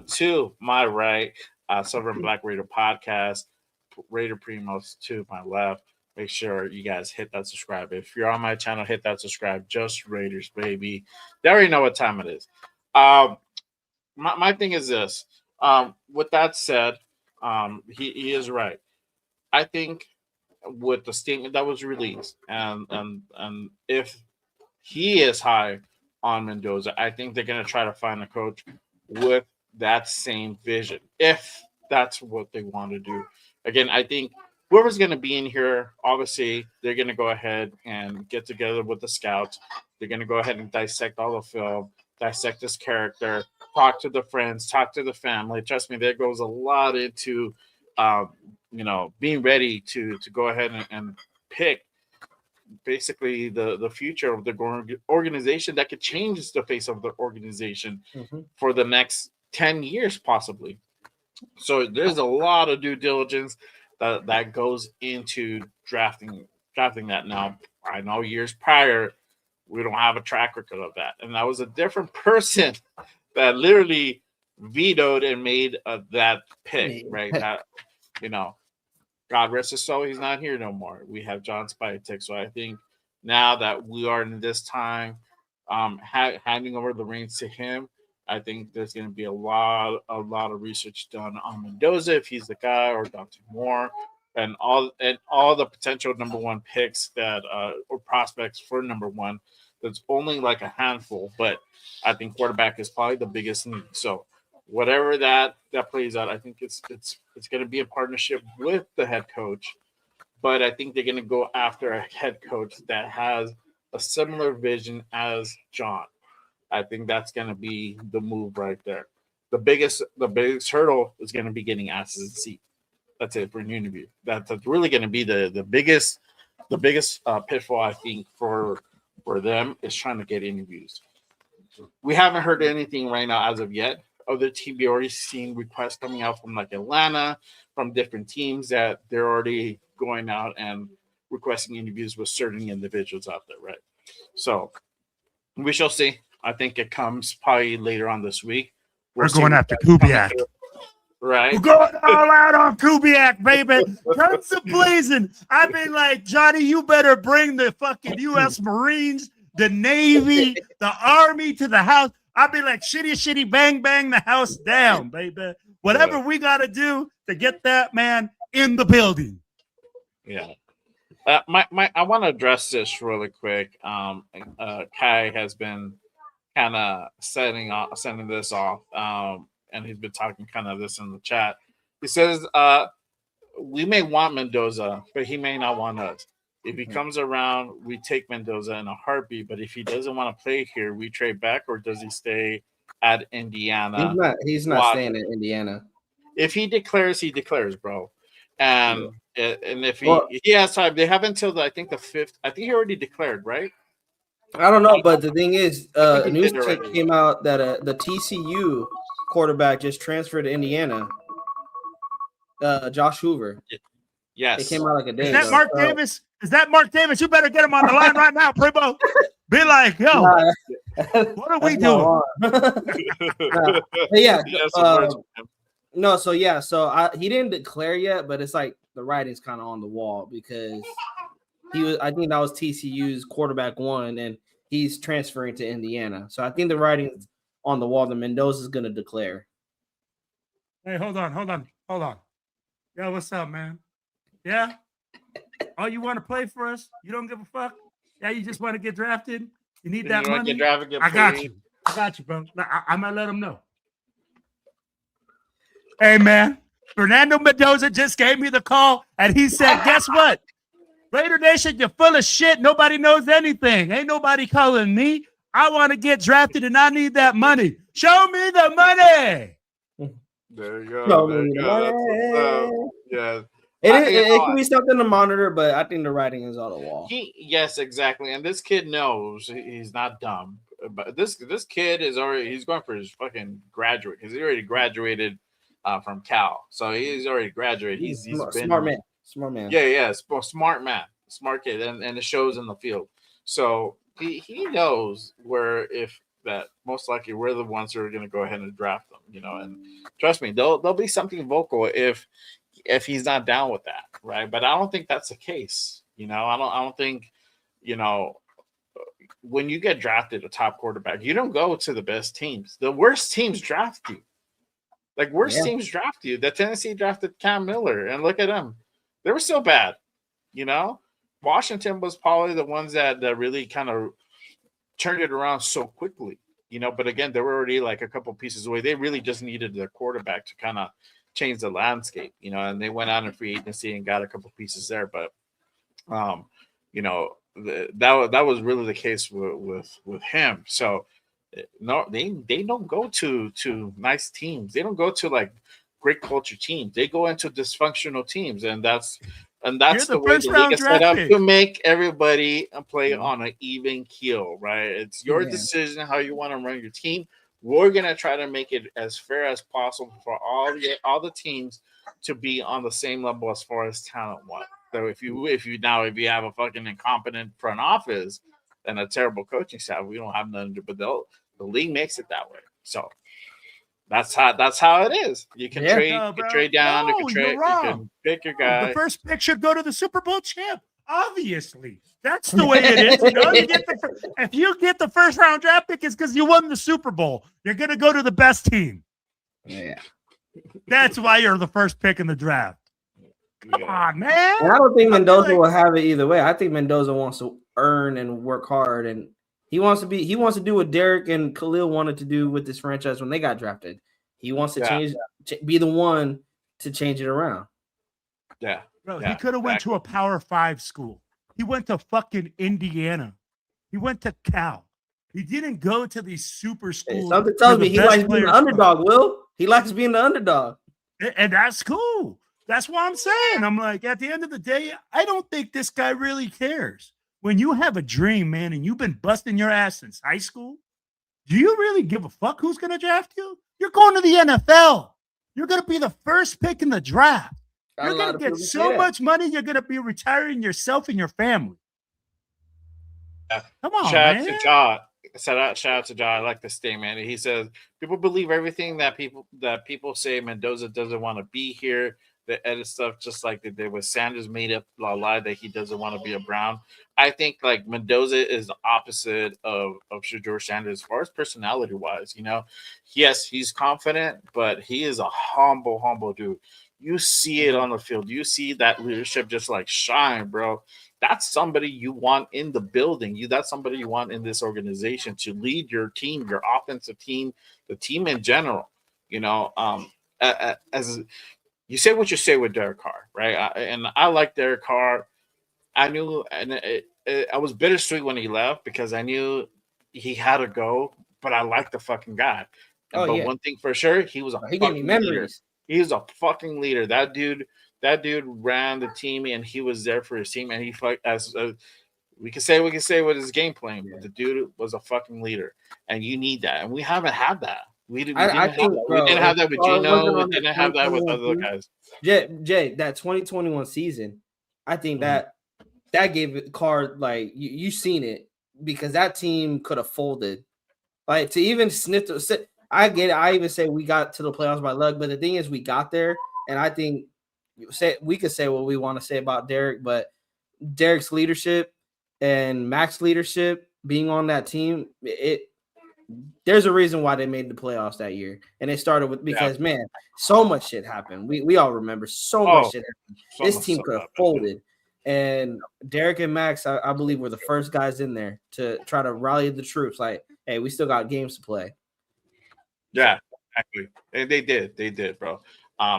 to my right, Silver and Black Raider Podcast, Raider Primos to my left. Make sure you guys hit that subscribe. If you're on my channel, hit that subscribe. Just Raiders, baby. They already know what time it is. My thing is this. With that said, he is right. I think with the statement that was released, and if he is high on Mendoza, I think they're going to try to find a coach with that same vision, if that's what they want to do. Again, I think whoever's going to be in here, obviously, they're going to go ahead and get together with the scouts. They're going to go ahead and dissect all the film, dissect this character, talk to the friends, talk to the family. Trust me, there goes a lot into, being ready to go ahead and pick basically the future of the organization that could change the face of the organization for the next 10 years, possibly. So there's a lot of due diligence that goes into drafting that. Now, I know years prior, we don't have a track record of that. And that was a different person that literally vetoed and made that pick, right? That, God rest his soul, he's not here no more. We have John Spytek. So I think now that we are in this time, handing over the reins to him, I think there's going to be a lot of research done on Mendoza, if he's the guy, or Dante Moore, and all the potential number one picks that or prospects for number one. There's only like a handful, but I think quarterback is probably the biggest need. So whatever that plays out, I think it's going to be a partnership with the head coach, but I think they're going to go after a head coach that has a similar vision as John. I think that's going to be the move right there. The biggest hurdle is going to be getting asses in seat. That's it for an interview. That's really going to be the biggest pitfall, I think, for them, is trying to get interviews. We haven't heard anything right now as of yet. Other teams, we already seen requests coming out from like Atlanta, from different teams, that they're already going out and requesting interviews with certain individuals out there, right? So we shall see. I think it comes probably later on this week. We're going after Kubiak. Right. We're going all out on Kubiak, baby. Guns a blazing. I mean, like, Johnny, you better bring the fucking U.S. Marines, the Navy, the Army to the house. I'll be like, shitty, bang, the house down, baby. Whatever we got to do to get that man in the building. Yeah. I want to address this really quick. Kai has been kind of sending this off, and he's been talking kind of this in the chat. He says, we may want Mendoza, but he may not want us. If he comes around, we take Mendoza in a heartbeat. But if he doesn't want to play here, we trade back, or does he stay at Indiana? He's not staying in Indiana. If he declares, he declares, bro. And And if Well, he has time, they have until I think the 5th. I think he already declared, right? I don't know, but the thing is, I think he news did already. came out that the TCU quarterback just transferred to Indiana. Josh Hoover. Yes. It came out like a day Is that ago. Mark Davis? Is that Mark Davis? You better get him on the line right now, Primo. Be like, yo, Nah, what are we that's not doing? Nah. But yeah, He has some words with him. no, so yeah, he didn't declare yet, but it's like the writing's kind of on the wall because I think that was TCU's quarterback one, and he's transferring to Indiana. So I think the writing's on the wall that Mendoza's gonna declare. Hey, hold on. Yo, what's up, man? Yeah? Oh, you want to play for us? You don't give a fuck? Yeah, you just want to get drafted? You need that money? Get drafted, get I got paid. you. I got you, bro. I might let him know. Hey, man. Fernando Mendoza just gave me the call, and he said, guess what? Raider Nation, you're full of shit. Nobody knows anything. Ain't nobody calling me. I want to get drafted, and I need that money. Show me the money. There you go. Show There me you the go. That's money. what's up. Yeah. It can be something to monitor, but I think the writing is on the wall. Yes, exactly. And this kid knows he's not dumb. But this kid is already he's going for his fucking graduate because he already graduated from Cal. So he's already graduated. He's been smart man. Smart man. Yeah, smart man, smart kid, and it shows in the field. So he knows where if that most likely we're the ones who are going to go ahead and draft them, you know. And trust me, there'll be something vocal if he's not down with that, right? But I don't think that's the case, you know. I don't think, you know, when you get drafted a top quarterback, you don't go to the best teams. The worst teams draft you. Like teams draft you. The Tennessee drafted Cam Miller, and look at them. They were still bad, you know. Washington was probably the ones that really kind of turned it around so quickly, you know. But again, they were already like a couple pieces away. They really just needed their quarterback to kind of change the landscape, you know. And they went out in free agency and got a couple pieces there. But, you know, that was really the case with him. So no, they don't go to nice teams. They don't go to like great culture teams. They go into dysfunctional teams, and that's the way the league is set up to make everybody play on an even keel, right? It's your decision how you want to run your team. We're gonna try to make it as fair as possible for all the teams to be on the same level as far as talent wise. So if you have a fucking incompetent front office and a terrible coaching staff, we don't have nothing to do. But the league makes it that way. So that's how it is. You can trade down. You can pick your guy. The first pick should go to the Super Bowl champ. Obviously, that's the way it is. You know, if you get the first round draft pick, it's because you won the Super Bowl. You're gonna go to the best team. Yeah, that's why you're the first pick in the draft. Come on, man. And I don't think Mendoza will have it either way. I think Mendoza wants to earn and work hard, and he wants to do what Derek and Khalil wanted to do with this franchise when they got drafted. He wants to be the one to change it around. Yeah. Bro, he could have went to a Power 5 school. He went to fucking Indiana. He went to Cal. He didn't go to these super schools. Hey, something tells me he likes being the underdog, Will. He likes being the underdog. And that's cool. That's what I'm saying. I'm like, at the end of the day, I don't think this guy really cares. When you have a dream, man, and you've been busting your ass since high school, do you really give a fuck who's going to draft you? You're going to the NFL. You're going to be the first pick in the draft. You're going to get so much money, you're going to be retiring yourself and your family. Yeah. Come on, shout man. Out to John. I like this statement. He says, people believe everything that people say. Mendoza doesn't want to be here. They edit stuff just like they did with Sanders, made up a lie that he doesn't want to be a Brown. I think like Mendoza is the opposite of Shedeur Sanders as far as personality wise. You know, yes, he's confident, but he is a humble dude. You see it on the field. You see that leadership just like shine, bro. That's somebody you want in the building. That's somebody you want in this organization to lead your team, your offensive team, the team in general. You know, as you say what you say with Derek Carr, right? I like Derek Carr. I knew, and I was bittersweet when he left because I knew he had to go, but I like the fucking guy. One thing for sure, he was a fucking leader. He was a fucking leader. That dude that dude ran the team and he was there for his team, and he as we can say what his game plan, but the dude was a fucking leader, and you need that, and we haven't had that. We didn't have that. We didn't have that with Gino. We didn't have that with other guys. Jay, that 2021 season, I think that gave it card like you seen it, because that team could have folded. Like, to even I get it. I even say we got to the playoffs by luck, but the thing is, we got there, and I think we could say what we want to say about Derek, but Derek's leadership and Mac's leadership being on that team, there's a reason why they made the playoffs that year, and it started with because man, so much shit happened. We all remember so much shit happened. This team could have folded. And Derek and Max, I believe, were the first guys in there to try to rally the troops. Like, hey, we still got games to play. Yeah, exactly. And they did, bro.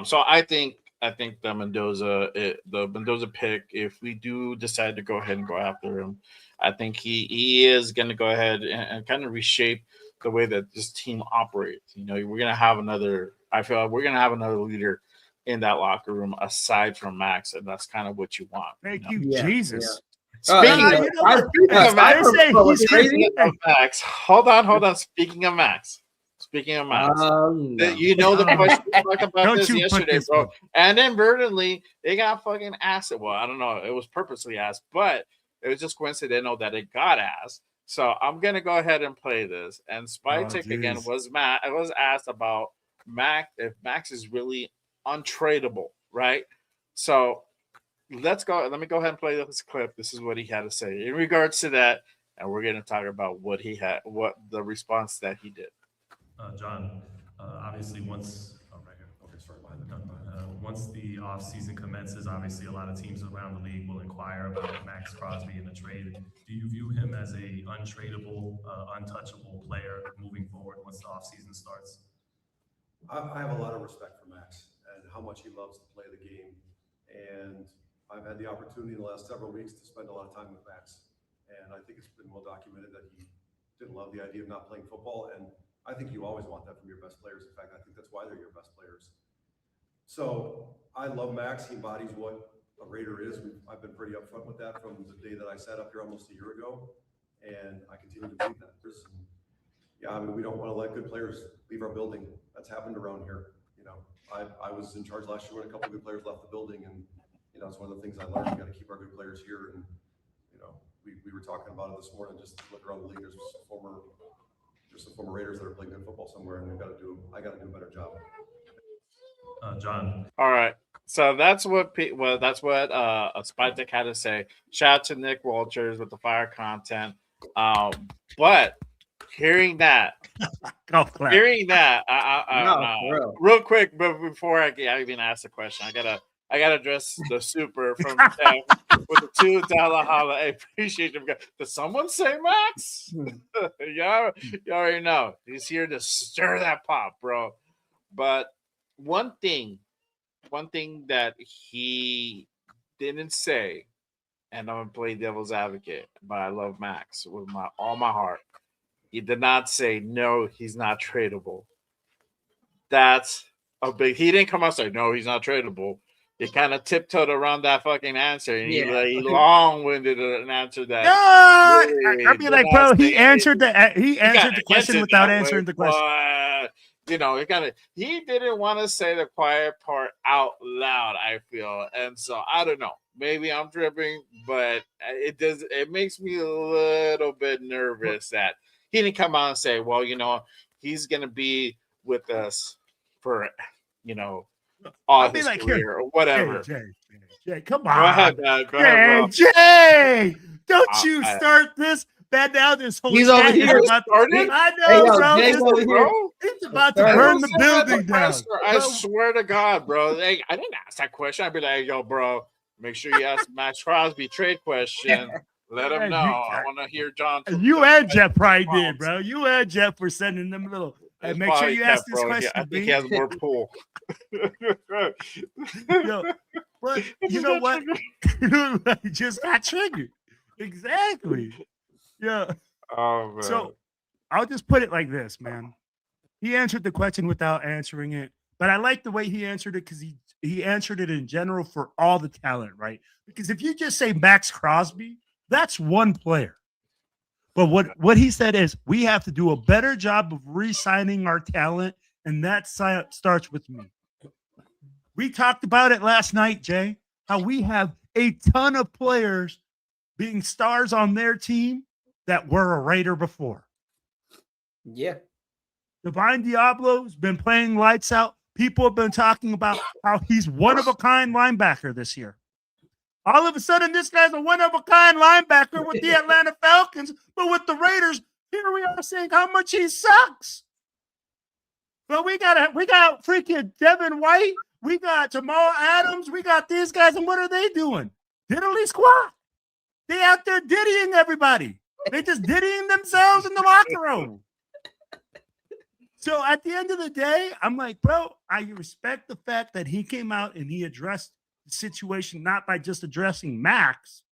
So I think the Mendoza pick, if we do decide to go ahead and go after him, I think he is going to go ahead and kind of reshape the way that this team operates. You know, we're going to have another. I feel like we're going to have another leader in that locker room aside from Max, and that's kind of what you want. Thank you, Jesus. Speaking of Max, hold on. Speaking of Max, you know the question we talked about this yesterday, bro. And inadvertently, they got fucking asked. Well, I don't know. It was purposely asked, but it was just coincidental that it got asked. So I'm gonna go ahead and play this. And Spytek again was asked about Max, if Max is really untradeable, right? So let's go. Let me go ahead and play this clip. This is what he had to say in regards to that, and we're going to talk about what the response that he did. John, obviously once once the offseason commences, obviously a lot of teams around the league will inquire about Max Crosby in the trade. Do you view him as a untradeable, untouchable player moving forward once the offseason starts? I have a lot of respect for Max and how much he loves to play the game. And I've had the opportunity in the last several weeks to spend a lot of time with Max. And I think it's been well documented that he didn't love the idea of not playing football. And I think you always want that from your best players. In fact, I think that's why they're your best players. So I love Max. He embodies what a Raider is. I've been pretty upfront with that from the day that I sat up here almost a year ago. And I continue to believe that. Yeah, I mean, we don't want to let good players leave our building. That's happened around here. You know, I was in charge last year when a couple of good players left the building, and you know, it's one of the things I learned. We got to keep our good players here. And you know, we were talking about it this morning. Just look around the league. There's some former Raiders that are playing good football somewhere, and I got to do a better job. John. All right. So that's what Spytek had to say. Shout out to Nick Walters with the fire content. But hearing that, real quick, but before I even ask the question, I gotta address the super from with the $2 holla. I appreciate him. Did someone say Max? you already know he's here to stir that pot, bro. But one thing that he didn't say, and I'm gonna play devil's advocate, but I love Max with all my heart. He did not say no, he's not tradable. That's a big. He didn't come out and say no, he's not tradable. He kind of tiptoed around that fucking answer, and he long-winded an answer that. No, I'd be like, bro, he answered the question without answering the question. You know, he didn't want to say the quiet part out loud, I feel. And so I don't know. Maybe I'm tripping, but it makes me a little bit nervous that he didn't come out and say, well, you know, he's gonna be with us for, you know, all his career or whatever. Jay, come on. Go ahead, bro. Jay, don't you start this. Bad now this whole he's over here. I know, bro. It's about to burn the building down. I swear to God, bro. I didn't ask that question. I'd be like, yo, bro, make sure you ask Max Crosby trade question. Let him know. I want to hear John. You and Jeff probably did, bro. You and Jeff were sending them a little. Make sure you ask this question. I think he has more pull. But you know what? He just got triggered. Exactly. Yeah. Oh, man. So I'll just put it like this, man. He answered the question without answering it, but I like the way he answered it because he answered it in general for all the talent, right? Because if you just say Max Crosby, that's one player. But what he said is we have to do a better job of re-signing our talent, and that starts with me. We talked about it last night, Jay, how we have a ton of players being stars on their team that were a Raider before. Yeah. Divine Diablo's been playing lights out. People have been talking about how he's one-of-a-kind linebacker this year. All of a sudden, this guy's a one-of-a-kind linebacker with the Atlanta Falcons, but with the Raiders, here we are saying how much he sucks. Well, we got freaking Devin White, we got Jamal Adams, we got these guys, and what are they doing? Diddly squat. They out there diddying everybody. They just diddying themselves in the locker room. So at the end of the day, I'm like, bro, I respect the fact that he came out and he addressed the situation, not by just addressing Max,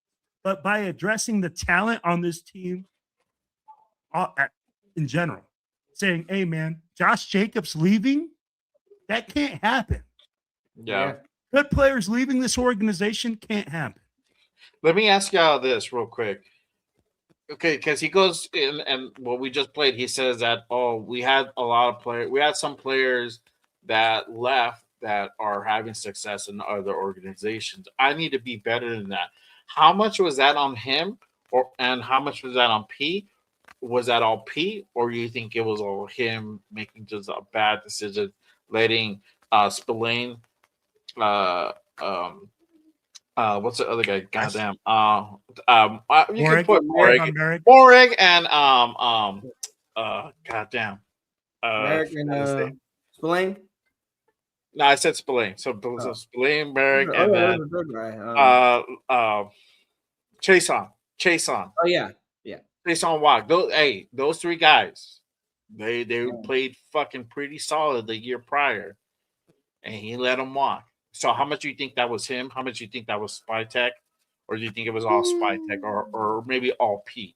but by addressing the talent on this team in general. Saying, hey, man, Josh Jacobs leaving, that can't happen. Yeah. Good players leaving this organization can't happen. Let me ask y'all this real quick. Okay, because he goes in and what we just played, he says that, we had a lot of players. We had some players that left that are having success in other organizations. I need to be better than that. How much was that on him, and how much was that on Pete? Was that all Pete, or do you think it was all him making just a bad decision, letting Spillane, what's the other guy? Goddamn. You can put Morig and goddamn. Merrick and Spillane. No, I said Spillane. So Spillane, Merrick, and then Chase on. Oh yeah. Chase on Walk. Those three guys, they played fucking pretty solid the year prior, and he let them walk. So how much do you think that was him? How much do you think that was Spy Tech? Or do you think it was all Spy Tech or maybe all Pete?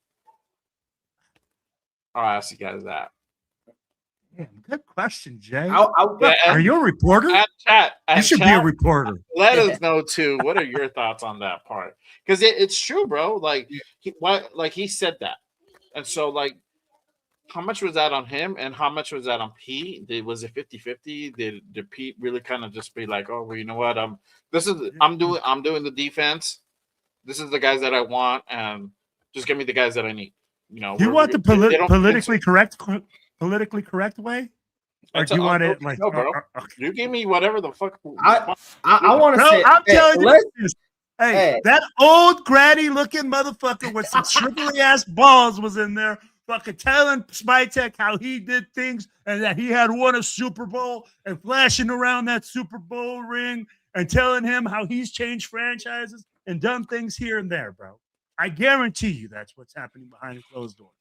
I'll ask you guys that. Yeah, good question, Jay. Are you a reporter? You should be a reporter. Let us know too. What are your thoughts on that part? Because it's true, bro. Like he said that, and so like, how much was that on him, and how much was that on Pete? Was it 50-50? Did Pete really kind of just be like, oh, well, you know what? I'm doing the defense. This is the guys that I want, and just give me the guys that I need. You know, you want the politically correct way, or do you want it like? No, bro. You give me whatever the fuck. I want to say. I'm telling you this. Hey, that old granny looking motherfucker with some shrivelly ass balls was in there, fucking telling Spy Tech how he did things and that he had won a Super Bowl and flashing around that Super Bowl ring and telling him how he's changed franchises and done things here and there, bro. I guarantee you that's what's happening behind closed doors.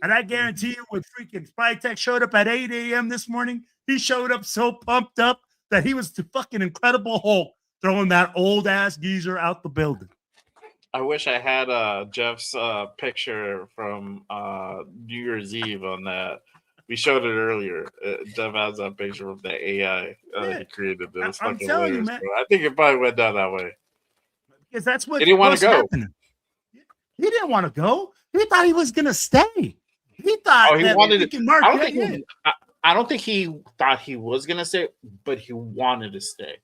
And I guarantee you when freaking Spy Tech showed up at 8 a.m. this morning, he showed up so pumped up that he was the fucking Incredible Hulk throwing that old ass geezer out the building. I wish I had Jeff's picture from New Year's Eve on that. We showed it earlier. Jeff has that picture of the AI he created. It was fucking hilarious, bro. I think it probably went down that way. Because that's what he didn't want to go. Happening. He didn't want to go. He thought he was going to stay. He thought he wanted to. I don't think he thought he was going to stay, but he wanted to stay.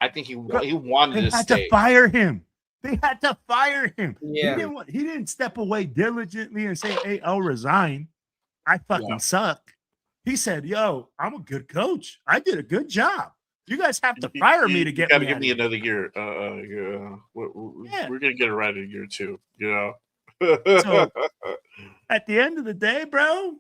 I think he wanted to stay. They had to fire him. They had to fire him. Yeah. He didn't step away diligently and say, hey, I'll resign. I fucking suck. He said, yo, I'm a good coach. I did a good job. You guys have to fire me to get me. You got to give me another year. We're going to get it right in year 2, you know? So, at the end of the day, bro,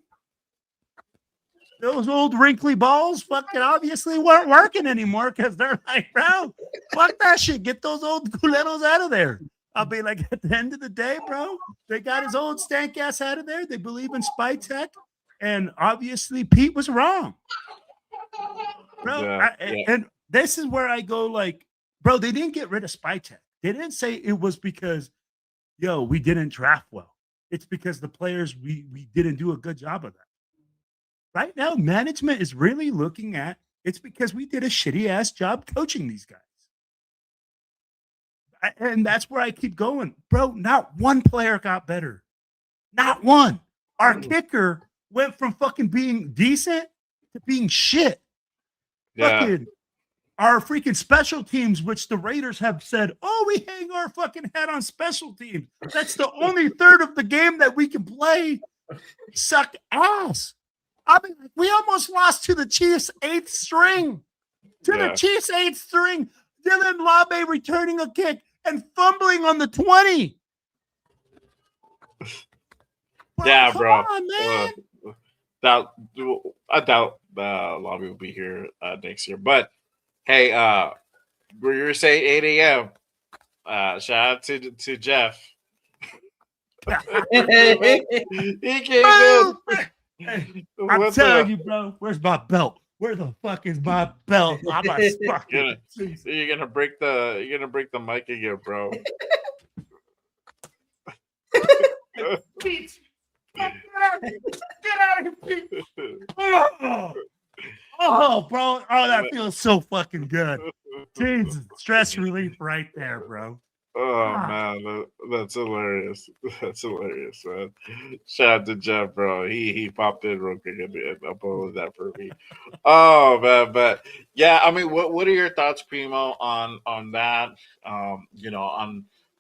those old wrinkly balls fucking obviously weren't working anymore because they're like, bro, fuck that shit. Get those old culeros out of there. I'll be like, at the end of the day, bro, they got his old stank ass out of there. They believe in Spy Tech. And obviously, Pete was wrong. Bro, and this is where I go like, bro, they didn't get rid of Spy Tech. They didn't say it was because, we didn't draft well. It's because the players, we didn't do a good job of that. Right now, management is really looking at It's because we did a shitty ass job coaching these guys. And that's where I keep going. Bro, not one player got better. Not one. Our kicker went from fucking being decent to being shit. Yeah. Fucking our freaking special teams, which the Raiders have said, oh, we hang our fucking head on special teams. That's the only third of the game that we can play. Suck ass. I mean, we almost lost to the Chiefs' 8th string. The Chiefs' 8th string. Dylan Labe returning a kick and fumbling on the 20. Yeah, bro. On, man. I doubt Labe will be here next year. But hey, you were saying 8 a.m. Shout out to Jeff. He came in. I'm telling you, bro. Where's my belt? Where the fuck is my belt? I'm you're gonna break the mic again, bro. Pete, get out of here, Pete. Oh, bro. Oh, that feels so fucking good. Jesus, stress relief right there, bro. Oh man, that's hilarious. That's hilarious, man. Shout out to Jeff, bro. He popped in real quick and uploaded that for me. Oh man, but yeah, I mean, what are your thoughts, Primo, on that? On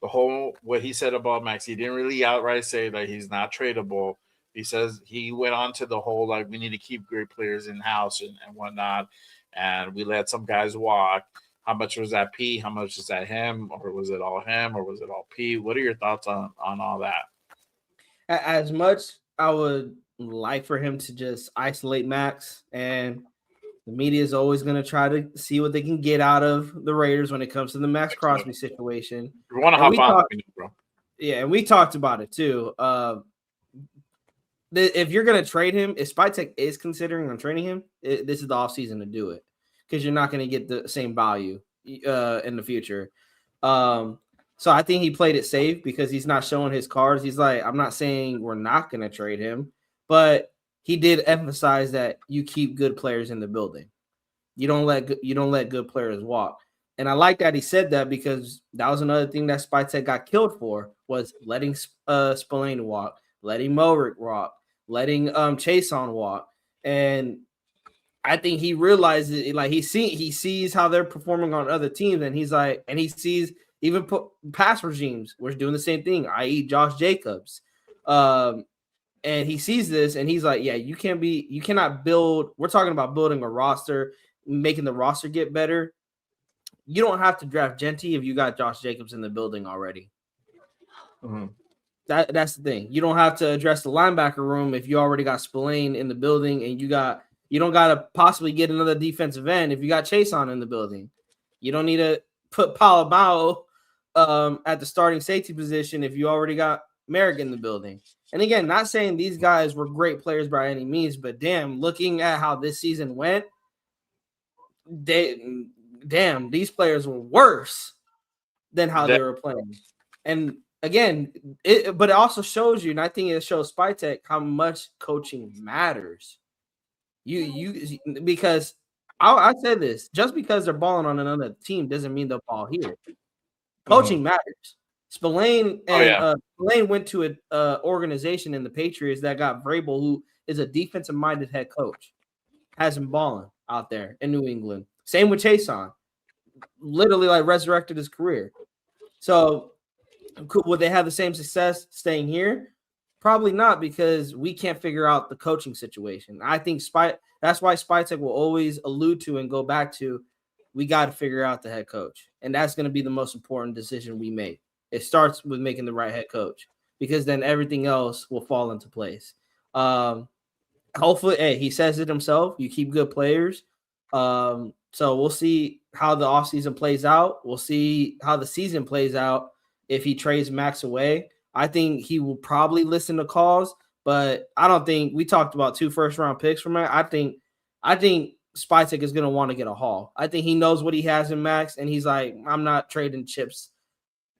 the whole what he said about Max. He didn't really outright say that he's not tradable. He says he went on to the whole like we need to keep great players in house and whatnot, and we let some guys walk. How much was that P? How much is that him? Or was it all him? Or was it all P? What are your thoughts on all that? As much I would like for him to just isolate Max, and the media is always going to try to see what they can get out of the Raiders when it comes to the Max Crosby situation. You want to hop on, bro? Yeah, and we talked about it too. If you're going to trade him, if Spytek is considering on trading him, this is the offseason to do it. Because you're not going to get the same value in the future. So I think he played it safe because he's not showing his cards. He's like, I'm not saying we're not going to trade him, but he did emphasize that you keep good players in the building. You don't let good players walk. And I like that he said that because that was another thing that Spytek got killed for was letting Spillane walk, letting Morik walk, letting Chase on walk. And I think he realizes, like he sees how they're performing on other teams, and he's like, and he sees even past regimes were doing the same thing, i.e., Josh Jacobs, and he sees this, and he's like, yeah, you cannot build. We're talking about building a roster, making the roster get better. You don't have to draft Genty if you got Josh Jacobs in the building already. Mm-hmm. That's the thing. You don't have to address the linebacker room if you already got Spillane in the building, and you don't got to possibly get another defensive end if you got Chase on in the building. You don't need to put Palabao at the starting safety position if you already got Merrick in the building. And again, not saying these guys were great players by any means, but damn, looking at how this season went, these players were worse than how they were playing. And again, but it also shows you, and I think it shows Spytek how much coaching matters. Because I said this, just because they're balling on another team doesn't mean they'll ball here. Coaching matters. Spillane Spillane went to an organization in the Patriots that got Vrabel, who is a defensive-minded head coach, has him balling out there in New England. Same with Chason, literally like resurrected his career. So would they have the same success staying here? Probably not, because we can't figure out the coaching situation. I think that's why Spytek will always allude to and go back to, we got to figure out the head coach. And that's going to be the most important decision we make. It starts with making the right head coach, because then everything else will fall into place. Hopefully, he says it himself, you keep good players. So we'll see how the offseason plays out. We'll see how the season plays out if he trades Max away. I think he will probably listen to calls, but I don't think we talked about 2 first-round picks for Max. I think Spytek is going to want to get a haul. I think he knows what he has in Max, and he's like, I'm not trading chips.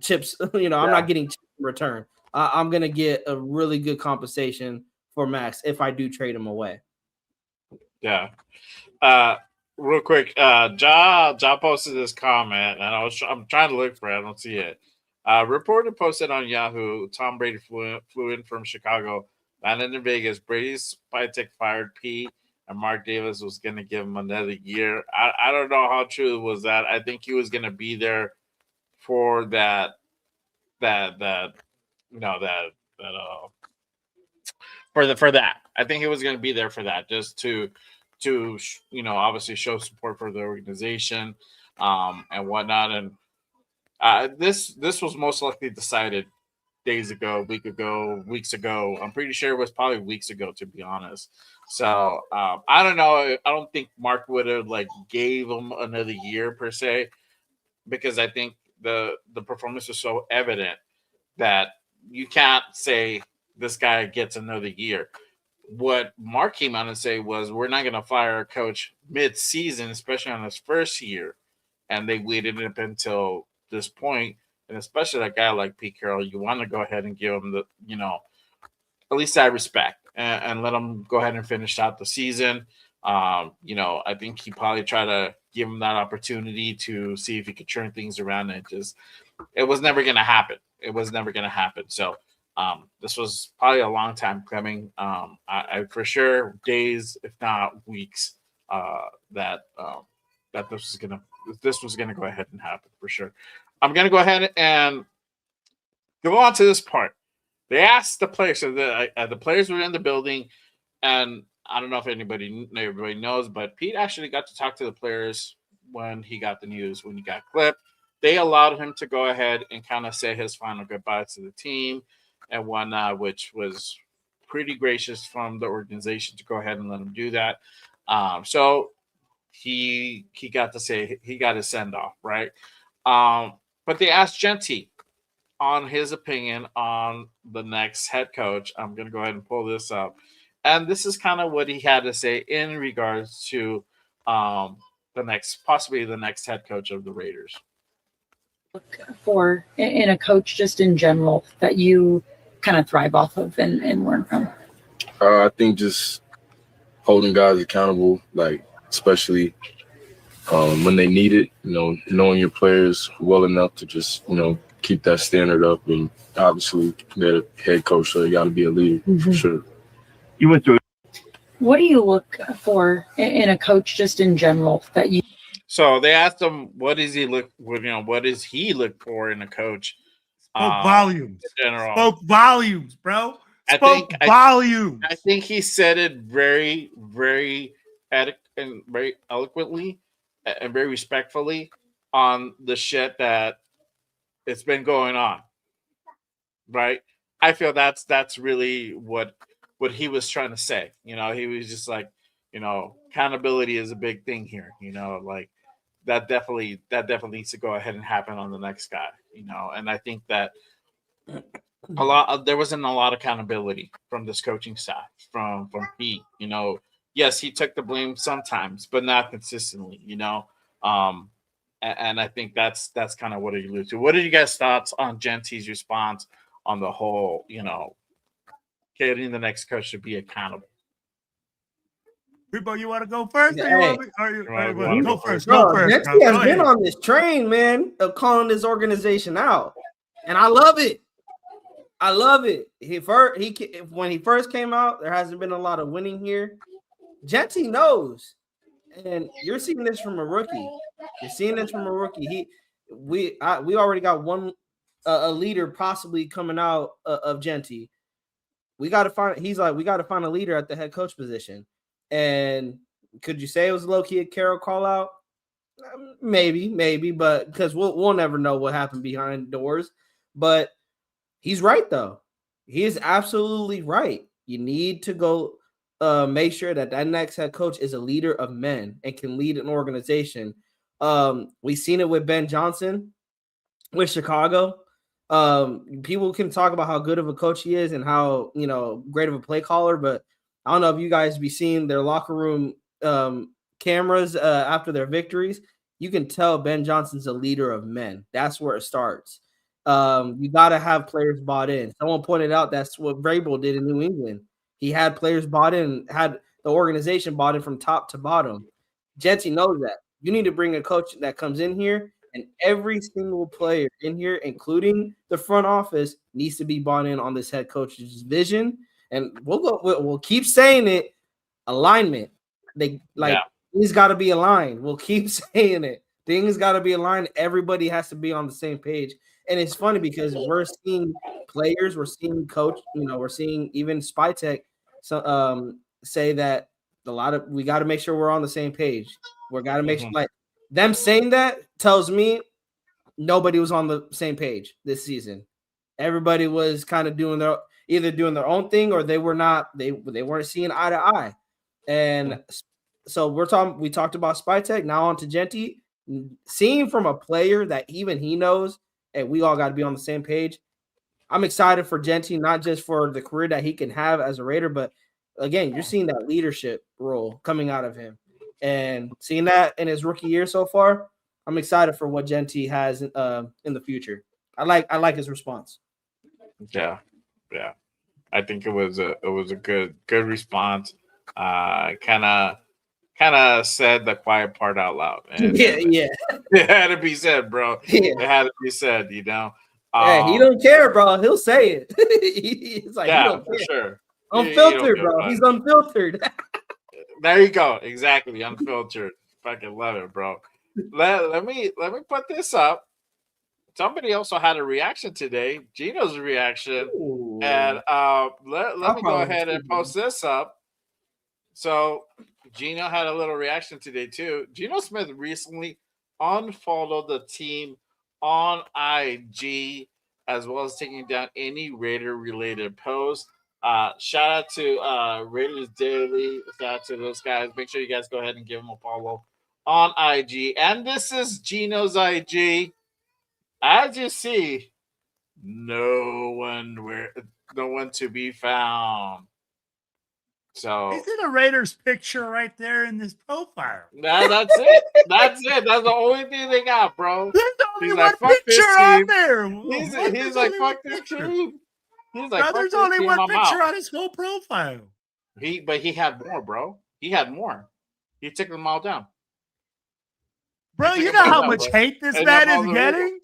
I'm not getting chips in return. I'm going to get a really good compensation for Max if I do trade him away. Yeah. real quick, Ja posted this comment, and I'm trying to look for it. I don't see it. Reporter posted on Yahoo: Tom Brady flew in from Chicago, landed in Vegas. Brady's Spytek fired Pete, and Mark Davis was going to give him another year. I don't know how true was that. I think he was going to be there for that you know that for that. I think he was going to be there for that, just to obviously show support for the organization and whatnot. And this was most likely decided days ago, weeks ago. I'm pretty sure it was probably weeks ago, to be honest. So I don't know. I don't think Mark would have gave him another year per se, because I think the performance was so evident that you can't say this guy gets another year. What Mark came out and say was, we're not going to fire a coach mid-season, especially on his first year. And they waited up until this point. And especially that guy like Pete Carroll, you want to go ahead and give him at least that respect and let him go ahead and finish out the season. I think he probably tried to give him that opportunity to see if he could turn things around. And it was never going to happen. It was never going to happen. So this was probably a long time coming. I for sure days, if not weeks, that this was gonna go ahead and happen for sure. I'm gonna go ahead and go on to this part. They asked the players, so the players were in the building, and I don't know if everybody knows, but Pete actually got to talk to the players when he got the news, when he got clipped. They allowed him to go ahead and kind of say his final goodbyes to the team and whatnot, which was pretty gracious from the organization to go ahead and let him do that. So he got to say he got his send off, right? But they asked Genty on his opinion on the next head coach. I'm going to go ahead and pull this up. And this is kind of what he had to say in regards to possibly the next head coach of the Raiders. Look for in a coach just in general that you kind of thrive off of and learn from? I think just holding guys accountable, especially when they need it, knowing your players well enough to just, keep that standard up. And obviously, the head coach, so you got to be a leader for sure. You went through. What do you look for in a coach just in general that you? So they asked him, what does he look for in a coach? Spoke volumes. In general. Spoke volumes, bro. Spoke volumes. I think he said it very, very and very eloquently and very respectfully on the shit that it's been going on. Right? I feel that's really what he was trying to say. He was just accountability is a big thing here. That definitely needs to go ahead and happen on the next guy. And I think that there wasn't a lot of accountability from this coaching staff, from Pete. Yes, he took the blame sometimes, but not consistently. And I think that's kind of what he alluded to. What are you guys' thoughts on Genty's response on the whole? Getting the next coach to be accountable. Rebo, you want to go first? Yeah, Go first. Genty has been on this train, man, of calling this organization out, and I love it. I love it. When he first came out, there hasn't been a lot of winning here. Genty knows, and you're seeing this from a rookie. We already got one a leader possibly coming out of Genty. We got to find. He's like, we got to find a leader at the head coach position. And could you say it was low key a Carroll call out? Maybe, but because we'll never know what happened behind doors. But he's right though. He is absolutely right. You need to go make sure that next head coach is a leader of men and can lead an organization. We've seen it with Ben Johnson with Chicago. People can talk about how good of a coach he is and how great of a play caller, but I don't know if you guys be seeing their locker room cameras after their victories. You can tell Ben Johnson's a leader of men. That's where it starts. You got to have players bought in. Someone pointed out that's what Vrabel did in New England. He had players bought in, had the organization bought in from top to bottom. Jesse knows that. You need to bring a coach that comes in here, and every single player in here, including the front office, needs to be bought in on this head coach's vision. And we'll keep saying it. Alignment. Things got to be aligned. We'll keep saying it. Things got to be aligned. Everybody has to be on the same page. And it's funny because we're seeing players, we're seeing coach, we're seeing even Spytech say that we got to make sure we're on the same page. We got to make sure, like, them saying that tells me nobody was on the same page this season. Everybody was kind of doing their own thing, or they weren't seeing eye to eye. And so we talked about Spytech, now on to Genty. Seeing from a player that even he knows, and we all got to be on the same page. I'm excited for Genty, not just for the career that he can have as a Raider, but again, you're seeing that leadership role coming out of him. And seeing that in his rookie year so far, I'm excited for what Genty has in the future. I like his response. Yeah. I think it was a good response. Kind of said the quiet part out loud. And, yeah. It had to be said, bro. Yeah. It had to be said. He don't care, bro. He'll say it. He's like, yeah, he don't for care. Sure. Unfiltered, bro. He's unfiltered. There you go. Exactly. Unfiltered. Fucking love it, bro. Let me put this up. Somebody also had a reaction today. Gino's reaction. Ooh. And let me go ahead and post this up. So Gino had a little reaction today too. Gino Smith recently unfollowed the team on IG, as well as taking down any Raider related posts. Shout out to Raiders Daily. Shout out to those guys. Make sure you guys go ahead and give them a follow on IG. And this is Gino's IG. As you see, no one to be found. So is it a Raiders picture right there in this profile? That's it. That's it. That's the only thing they got, bro. There's only one picture on there. He's like, fuck this team. He's like, bro, there's only one picture on his whole profile. But he had more, bro. He had more. He took them all down. Bro, you know how much hate this man is getting?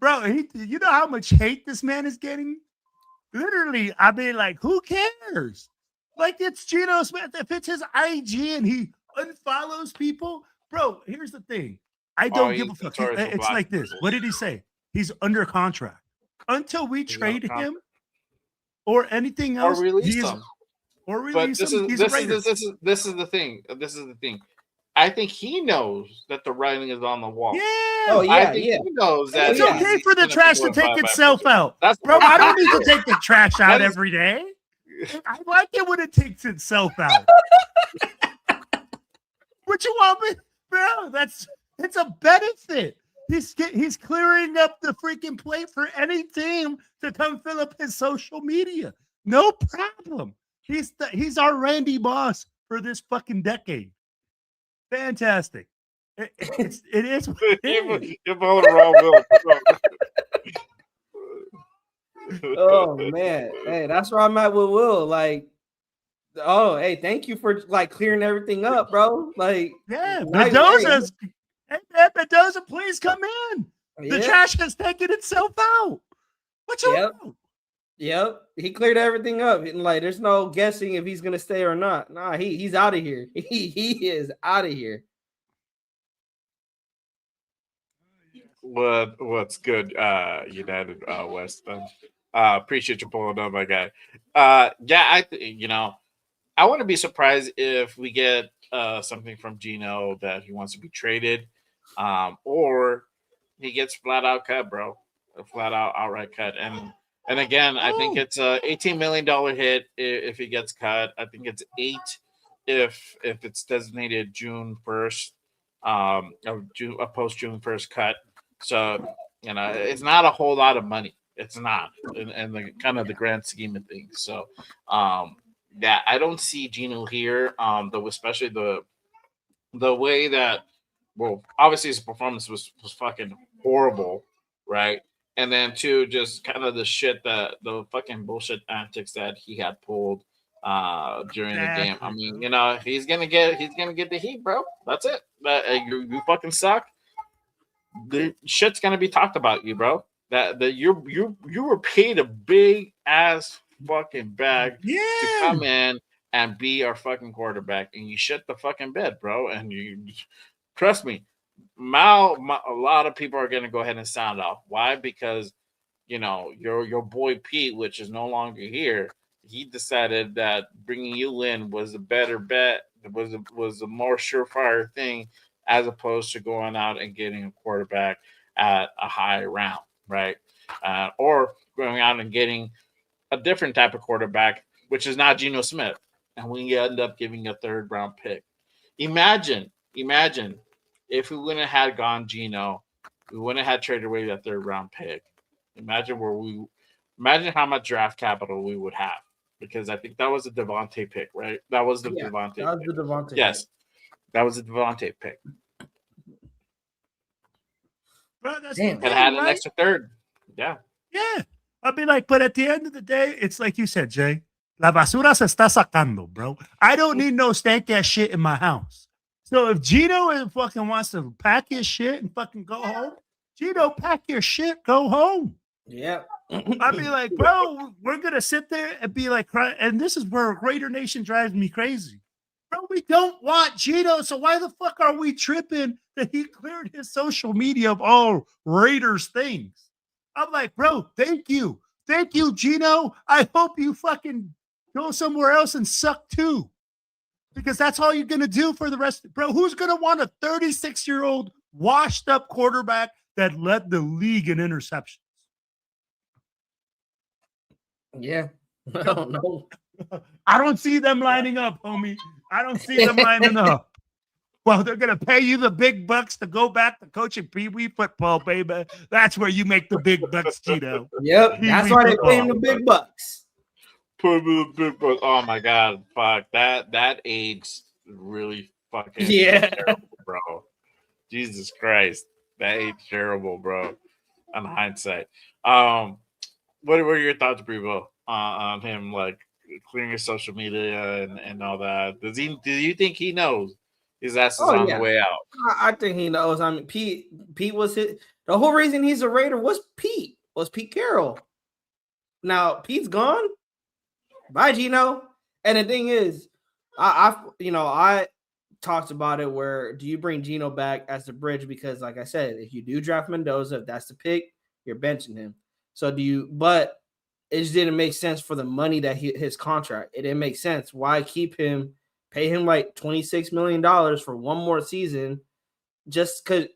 Bro, you know how much hate this man is getting? Literally, I mean, like, who cares? Like, it's Gino Smith. If it's his IG and he unfollows people, bro, here's the thing. I don't give a fuck. It's like this. What did he say? He's under contract. Until we trade him or anything else, or release him. This is the thing. This is the thing. I think he knows that the writing is on the wall. Yeah. Oh, yeah. I think he knows that. It's okay for the trash to take itself out. Bro, I don't need to take the trash out every day. I like it when it takes itself out. What you want me, bro? It's a benefit. He's clearing up the freaking plate for any team to come fill up his social media. No problem. He's our Randy Moss for this fucking decade. Fantastic. It is. You're both wrong, Oh man, hey, that's where I'm at with Will. Like, oh, hey, thank you for like clearing everything up, bro. Like, yeah, Mendoza's. Hey, Mendoza, please come in. The trash has taken itself out. What you want? Yep, he cleared everything up. And like, there's no guessing if he's gonna stay or not. Nah, he's out of here. He is out of here. What's good, United West? Appreciate you pulling up, my guy. I wouldn't be surprised if we get something from Gino that he wants to be traded, or he gets flat out cut, bro. A flat out outright cut. And again, I think it's a $18 million hit if he gets cut. I think it's 8 if it's designated June 1st, a post June 1st cut. So, it's not a whole lot of money. It's not in the kind of the grand scheme of things. So, I don't see Gino here. Especially the way that, well, obviously his performance was fucking horrible, right? And then two, just kind of the shit the fucking bullshit antics that he had pulled during the game. I mean, you know, he's gonna get the heat, bro. That's it. You fucking suck. The shit's gonna be talked about you, bro. That you were paid a big ass fucking bag to come in and be our fucking quarterback, and you shit the fucking bed, bro. And you trust me, a lot of people are gonna go ahead and sound off. Why? Because you know your boy Pete, which is no longer here, he decided that bringing you in was a better bet. Was a more surefire thing as opposed to going out and getting a quarterback at a high round, right? Or going out and getting a different type of quarterback, which is not Geno Smith, and we end up giving a third round pick. Imagine if we wouldn't have gone Geno, we wouldn't have traded away that third round pick. Imagine how much draft capital we would have, because I think that was a Devontae pick, right? That was the Devontae. That was the Devontae. Yes, that was a Devontae pick. Bro, that's and had an extra third. Yeah. Yeah. I'll be like, but at the end of the day, it's like you said, Jay. La basura se está sacando, bro. I don't need no stank ass shit in my house. So if Gino fucking wants to pack his shit and fucking go home, Gino, pack your shit, go home. Yeah. I'd be like, bro, we're gonna sit there and be like, and this is where Raider Nation drives me crazy. Bro, we don't want Gino, so why the fuck are we tripping that he cleared his social media of all Raiders things? I'm like, bro, thank you. Thank you, Gino. I hope you fucking go somewhere else and suck too. Because that's all you're going to do for the rest. Bro, who's going to want a 36-year-old washed up quarterback that led the league in interceptions? Yeah. I don't know. I don't see them lining up, homie. I don't see them lining up. Well, they're going to pay you the big bucks to go back to coaching Pee-wee football, baby. That's where you make the big bucks, Gino. Yep. That's why they pay him the big bucks. Oh my god, fuck that aged really fucking terrible, bro. Jesus Christ, that aged terrible, bro. On hindsight, what were your thoughts, Brevo, on him like clearing his social media and all that? Do you think he knows his ass is on the way out? I think he knows. I mean, Pete was the whole reason he's a Raider was Pete Carroll. Now Pete's gone. Bye, Gino. And the thing is, I talked about it where do you bring Gino back as the bridge? Because like I said, if you do draft Mendoza, if that's the pick, you're benching him. So but it just didn't make sense for the money that his contract. It didn't make sense. Why keep him, pay him like $26 million for one more season just to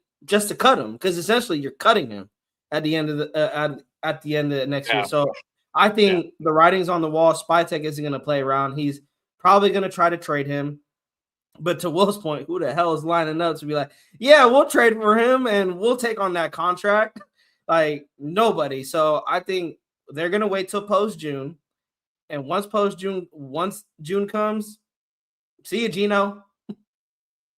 cut him? Because essentially you're cutting him at the end of the next year. So I think the writing's on the wall. Spytek isn't going to play around. He's probably going to try to trade him. But to Will's point, who the hell is lining up to be like, yeah, we'll trade for him and we'll take on that contract? Like, nobody. So I think they're going to wait till post-June. And once June comes, see you, Gino.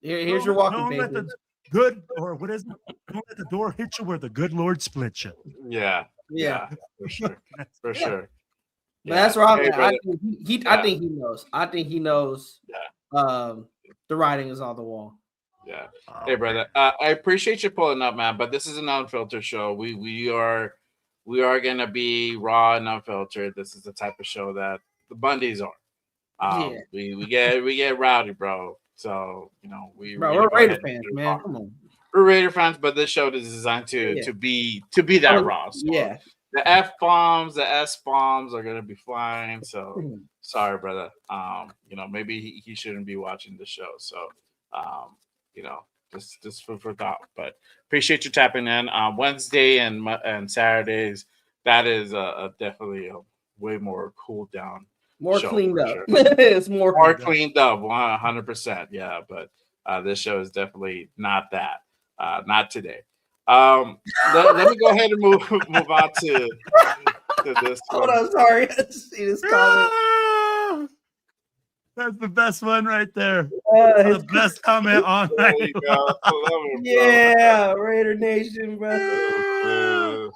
Here's your walking papers. Don't let the door hit you where the good Lord split you. Yeah, for sure. For sure. But that's where I'm at. I think he knows. I think he knows the writing is on the wall. Yeah. Hey, brother. I appreciate you pulling up, man. But this is an unfiltered show. We are gonna be raw and unfiltered. This is the type of show that the Bundys are. We get rowdy, bro. So we're Raider fans, man. Come on. We're Raider fans, but this show is designed to be that raw. So the F-bombs, the S-bombs are gonna be flying. So sorry, brother. Maybe he shouldn't be watching the show. So just food for thought. But appreciate you tapping in on Wednesday and Saturdays. That is definitely a way more cooled down. More cleaned up. Sure. It's more cleaned up, 100%. Yeah, but this show is definitely not that. Not today. Let me go ahead and move on to this. Hold on, sorry. I see this comment. That's the best one right there. The best comment on that. Yeah, Raider Nation, bro.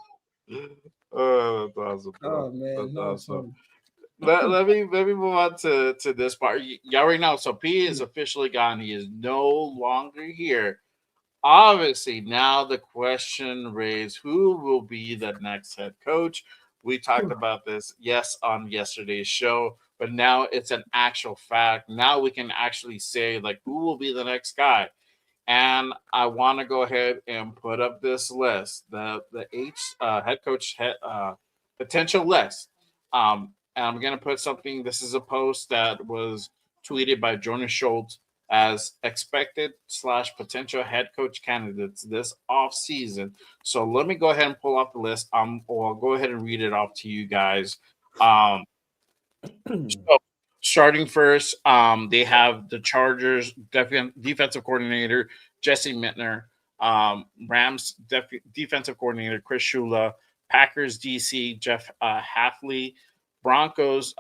Oh, that's awesome, bro. Oh man, that's awesome. let me move on to this part. Y'all already know. So P is officially gone. He is no longer here. Obviously, now the question raised: who will be the next head coach? We talked about this, yes, on yesterday's show, but now it's an actual fact. Now we can actually say like who will be the next guy. And I want to go ahead and put up this list, the head coach potential list. And I'm gonna put something. This is a post that was tweeted by Jonas Schultz as expected / potential head coach candidates this off season. So let me go ahead and pull off the list. Or I'll go ahead and read it off to you guys. So starting first, they have the Chargers defensive coordinator Jesse Mintner, Rams defensive coordinator Chris Shula, Packers DC Jeff Halfley, Broncos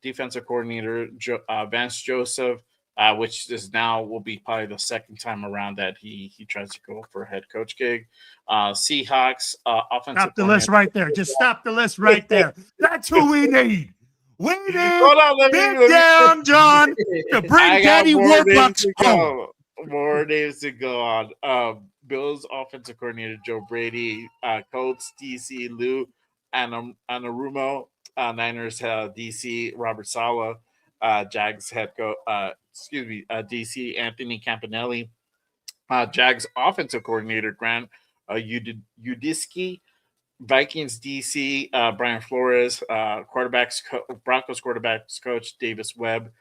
defensive coordinator Vance Joseph, which is now will be probably the second time around that he tries to go for a head coach gig. Seahawks offensive. Stop the list right there. Just stop the list right there. That's who we need. We need Big Down John to bring Daddy Warbucks home. More names to go on. Bills offensive coordinator Joe Brady, Colts DC Lou Anarumo, Niners DC Robert Saleh, Jags head coach DC Anthony Campanelli, Jags offensive coordinator Grant Udisky, Vikings DC Brian Flores, Broncos quarterbacks coach Davis Webb,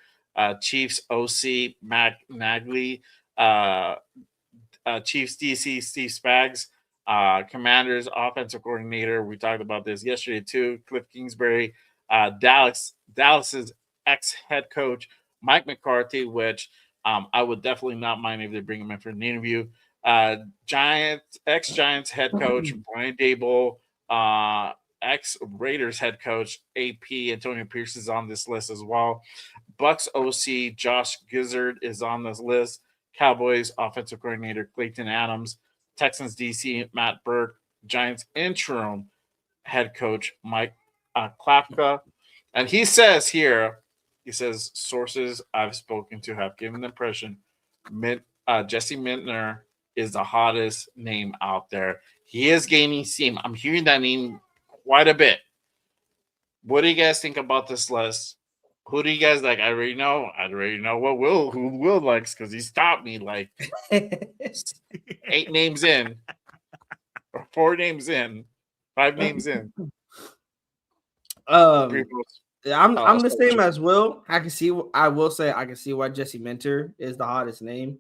Chiefs OC Matt Nagy, Chiefs DC Steve Spags, Commanders offensive coordinator. We talked about this yesterday too. Cliff Kingsbury, Dallas's ex head coach Mike McCarthy, which I would definitely not mind if they bring him in for an interview. Ex Giants head coach Brian Dable, ex Raiders head coach AP Antonio Pierce is on this list as well. Bucks OC Josh Gizzard is on this list. Cowboys offensive coordinator Clayton Adams, Texans DC Matt Burke, Giants interim head coach Mike Klapka. And he says sources I've spoken to have given the impression Jesse Mintner is the hottest name out there. He is gaining steam. I'm hearing that name quite a bit. What do you guys think about this list? Who do you guys like? I already know who Will likes because he stopped me like 8 names in, or 4 names in, 5 names in. I'm the same as Will. I will say I can see why Jesse Minter is the hottest name.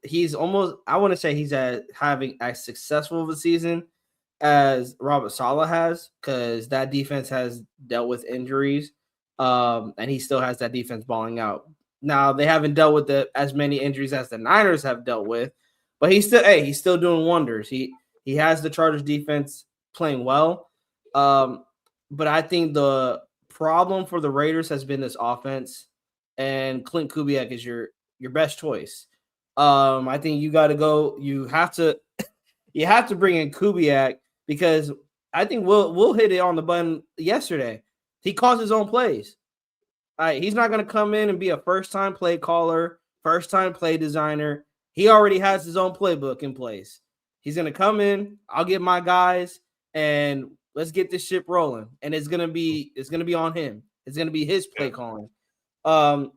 He's almost, I want to say he's having as successful of a season as Robert Saleh has, because that defense has dealt with injuries. And he still has that defense balling out. Now they haven't dealt with as many injuries as the Niners have dealt with, but he's still doing wonders. He has the Chargers defense playing well. But I think the problem for the Raiders has been this offense, and Clint Kubiak is your best choice. I think you got to go. You have to bring in Kubiak, because I think Will hit it on the button yesterday. He calls his own plays. All right, he's not going to come in and be a first-time play caller, first-time play designer. He already has his own playbook in place. He's going to come in, I'll get my guys, and let's get this ship rolling. And it's going to be on him. It's going to be his play calling. But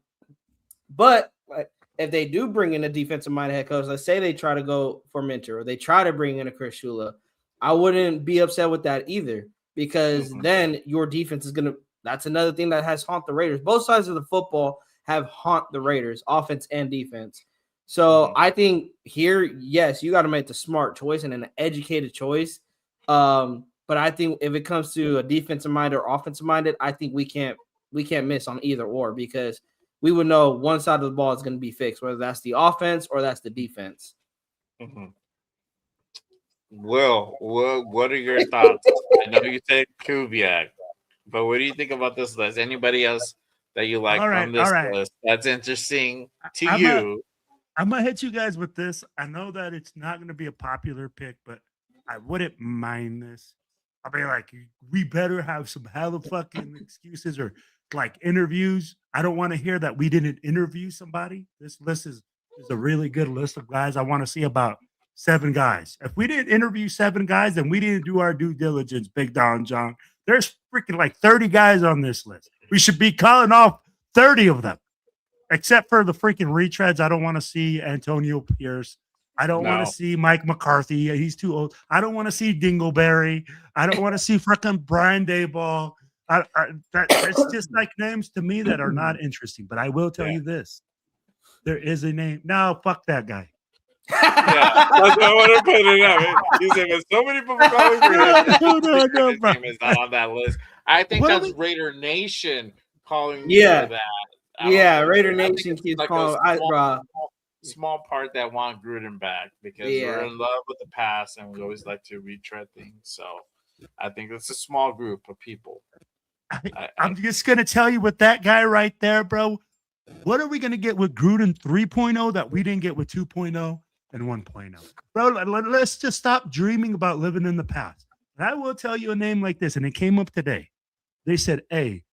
if they do bring in a defensive-minded head coach, let's say they try to go for Minter, or they try to bring in a Chris Shula, I wouldn't be upset with that either. Because then your defense is going to – that's another thing that has haunt the Raiders. Both sides of the football have haunt the Raiders, offense and defense. So I think here, yes, you got to make the smart choice and an educated choice. But I think if it comes to a defensive-minded or offensive-minded, I think we can't miss on either or, because we would know one side of the ball is going to be fixed, whether that's the offense or that's the defense. Mm-hmm. Will, what are your thoughts? I know you said Kubiak, but what do you think about this list? Anybody else that you like on this list that's interesting to you? I'm going to hit you guys with this. I know that it's not going to be a popular pick, but I wouldn't mind this. I mean, like, we better have some hella fucking excuses or like interviews. I don't want to hear that we didn't interview somebody. This list is a really good list of guys. I want to see about 7 guys. If we didn't interview 7 guys, then we didn't do our due diligence, Big Don John. There's freaking like 30 guys on this list. We should be calling off 30 of them, except for the freaking retreads. I don't want to see Antonio Pierce. I don't want to see Mike McCarthy. He's too old. I don't want to see Dingleberry. I don't want to see freaking Brian Dayball. It's just like names to me that are not interesting. But I will tell you this. There is a name. No, fuck that guy. Yeah, that's why I want to put it up. He said, "There's so many people calling for him. His name is not on that list." I think that's Raider Nation calling for that. Yeah, Raider Nation keeps like calling. Small part that want Gruden back because we're in love with the past and we always like to retread things. So I think it's a small group of people. I'm just gonna tell you with that guy right there, bro. What are we gonna get with Gruden 3.0 that we didn't get with 2.0 and 1.0? Bro, let's just stop dreaming about living in the past. And I will tell you a name like this, and it came up today. They said, "Hey,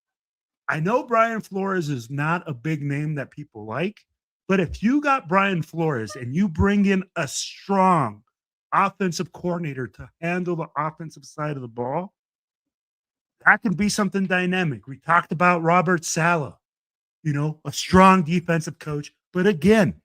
I know Brian Flores is not a big name that people like, but if you got Brian Flores and you bring in a strong offensive coordinator to handle the offensive side of the ball, that can be something dynamic." We talked about Robert Saleh, a strong defensive coach. But again,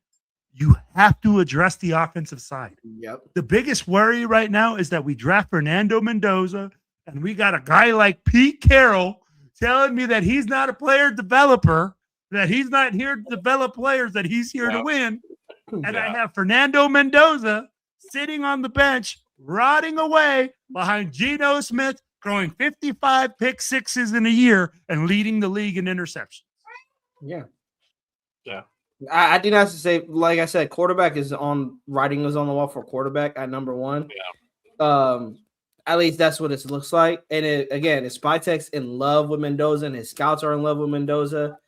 you have to address the offensive side. Yep. The biggest worry right now is that we draft Fernando Mendoza and we got a guy like Pete Carroll telling me that he's not a player developer, that he's not here to develop players, that he's here to win. And I have Fernando Mendoza sitting on the bench, rotting away behind Geno Smith, throwing 55 pick sixes in a year and leading the league in interceptions. Yeah. Yeah. I did have to say, like I said, quarterback is on writing was on the wall for quarterback at number 1. Yeah. At least that's what it looks like. And again, if Spytek's in love with Mendoza and his scouts are in love with Mendoza,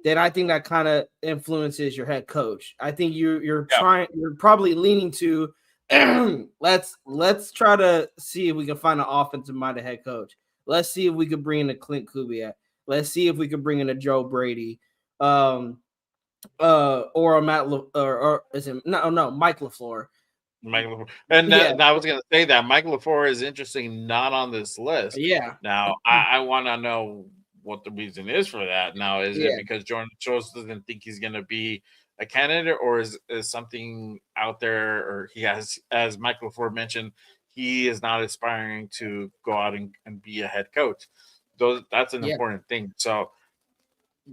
then I think that kind of influences your head coach. I think you're probably leaning to let's try to see if we can find an offensive-minded head coach. Let's see if we could bring in a Clint Kubiak. Let's see if we could bring in a Joe Brady, or a Matt or is it Mike LaFleur. Mike LaFleur. And I was going to say that Mike LaFleur is interesting, not on this list. Yeah. Now I want to know what the reason is for that. Now, is it because Jordan Schultz doesn't think he's going to be a candidate, or is something out there, or he has, as Mike LaFleur mentioned, he is not aspiring to go out and be a head coach. That's an important thing. So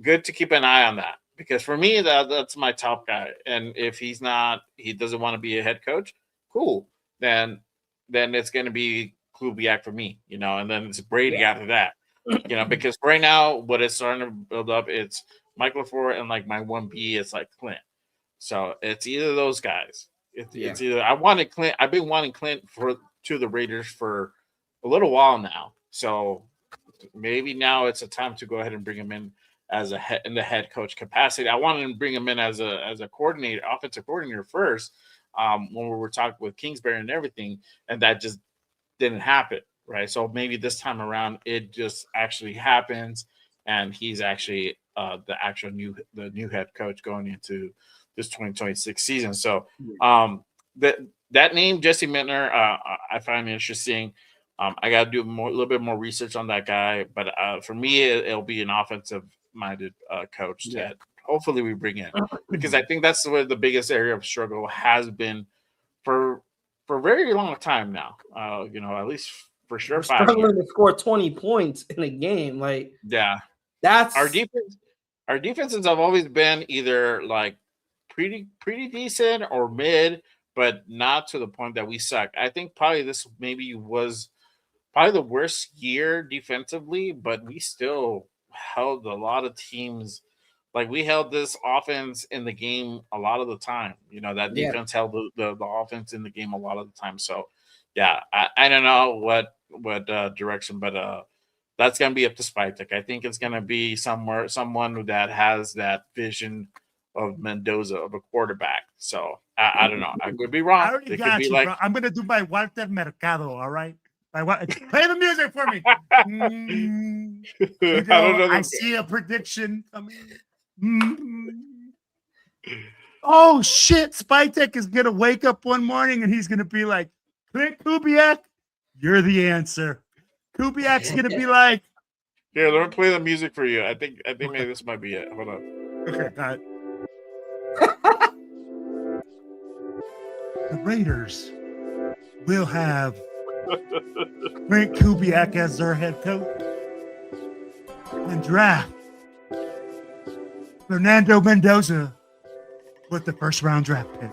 good to keep an eye on that, because for me, that's my top guy. And if he doesn't want to be a head coach, cool. Then it's going to be Kubiak for me, and then it's Brady after that, because right now what is starting to build up, it's Mike LaFleur, and like my 1B is like Clint. So it's either those guys. It's either I wanted Clint. I've been wanting Clint to the Raiders for a little while now. So maybe now it's a time to go ahead and bring him in as in the head coach capacity. I wanted to bring him in as a coordinator, offensive coordinator first, when we were talking with Kingsbury and everything, and that just didn't happen, right? So maybe this time around it just actually happens, and he's actually the new head coach going into this 2026 season. So that name, Jesse Mintner, I find interesting. I got to do a little bit more research on that guy, but for me, it'll be an offensive-minded coach that hopefully we bring in, because I think that's where the biggest area of struggle has been for a very long time now. At least for sure. Struggling to score 20 points in a game, that's our defense. Our defenses have always been either like pretty decent or mid, but not to the point that we suck. I think probably this maybe was probably the worst year defensively, but we still held a lot of teams. Like, we held this offense in the game a lot of the time. That defense held the offense in the game a lot of the time. So, I don't know what direction, but that's going to be up to Spytek. I think it's going to be someone that has that vision of Mendoza, of a quarterback. So I don't know. I could be wrong. I already got you, bro. I'm going to do my Walter Mercado, all right? Like what? Play the music for me. I don't know. I see a prediction coming. Oh shit! Spytek is gonna wake up one morning and he's gonna be like, "Clint Kubiak, you're the answer." Kubiak's gonna be like, "Here, let me play the music for you." I think maybe this might be it. Hold on. Okay, got it. The Raiders will have Clint Kubiak as their head coach and draft Fernando Mendoza with the first round draft pick.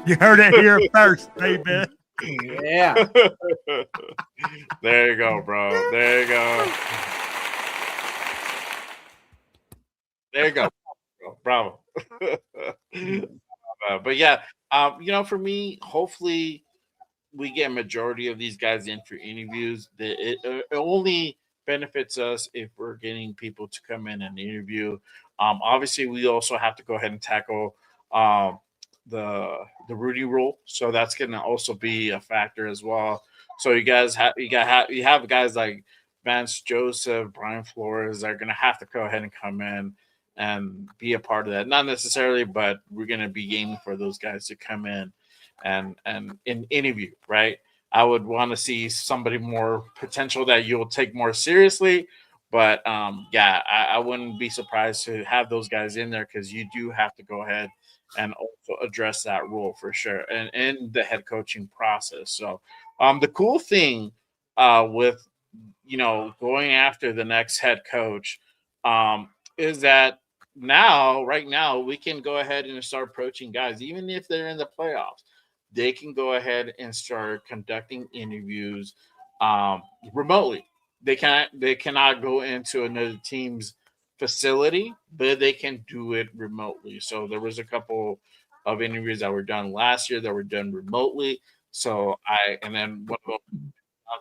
You heard it here first, baby. Yeah. There you go, bro. There you go. There you go. Bravo. But yeah, for me, hopefully we get a majority of these guys in for interviews. It only benefits us if we're getting people to come in and interview. Obviously, we also have to go ahead and tackle the Rudy rule, so that's going to also be a factor as well. So you have guys like Vance Joseph, Brian Flores are going to have to go ahead and come in and be a part of that. Not necessarily, but we're going to be aiming for those guys to come in and interview, right? I would want to see somebody more potential that you'll take more seriously. But I wouldn't be surprised to have those guys in there because you do have to go ahead and also address that rule for sure and in the head coaching process. So the cool thing with going after the next head coach is that right now we can go ahead and start approaching guys, even if they're in the playoffs. They can go ahead and start conducting interviews remotely. They cannot go into another team's facility, but they can do it remotely. So there was a couple of interviews that were done last year that were done remotely. So and then one of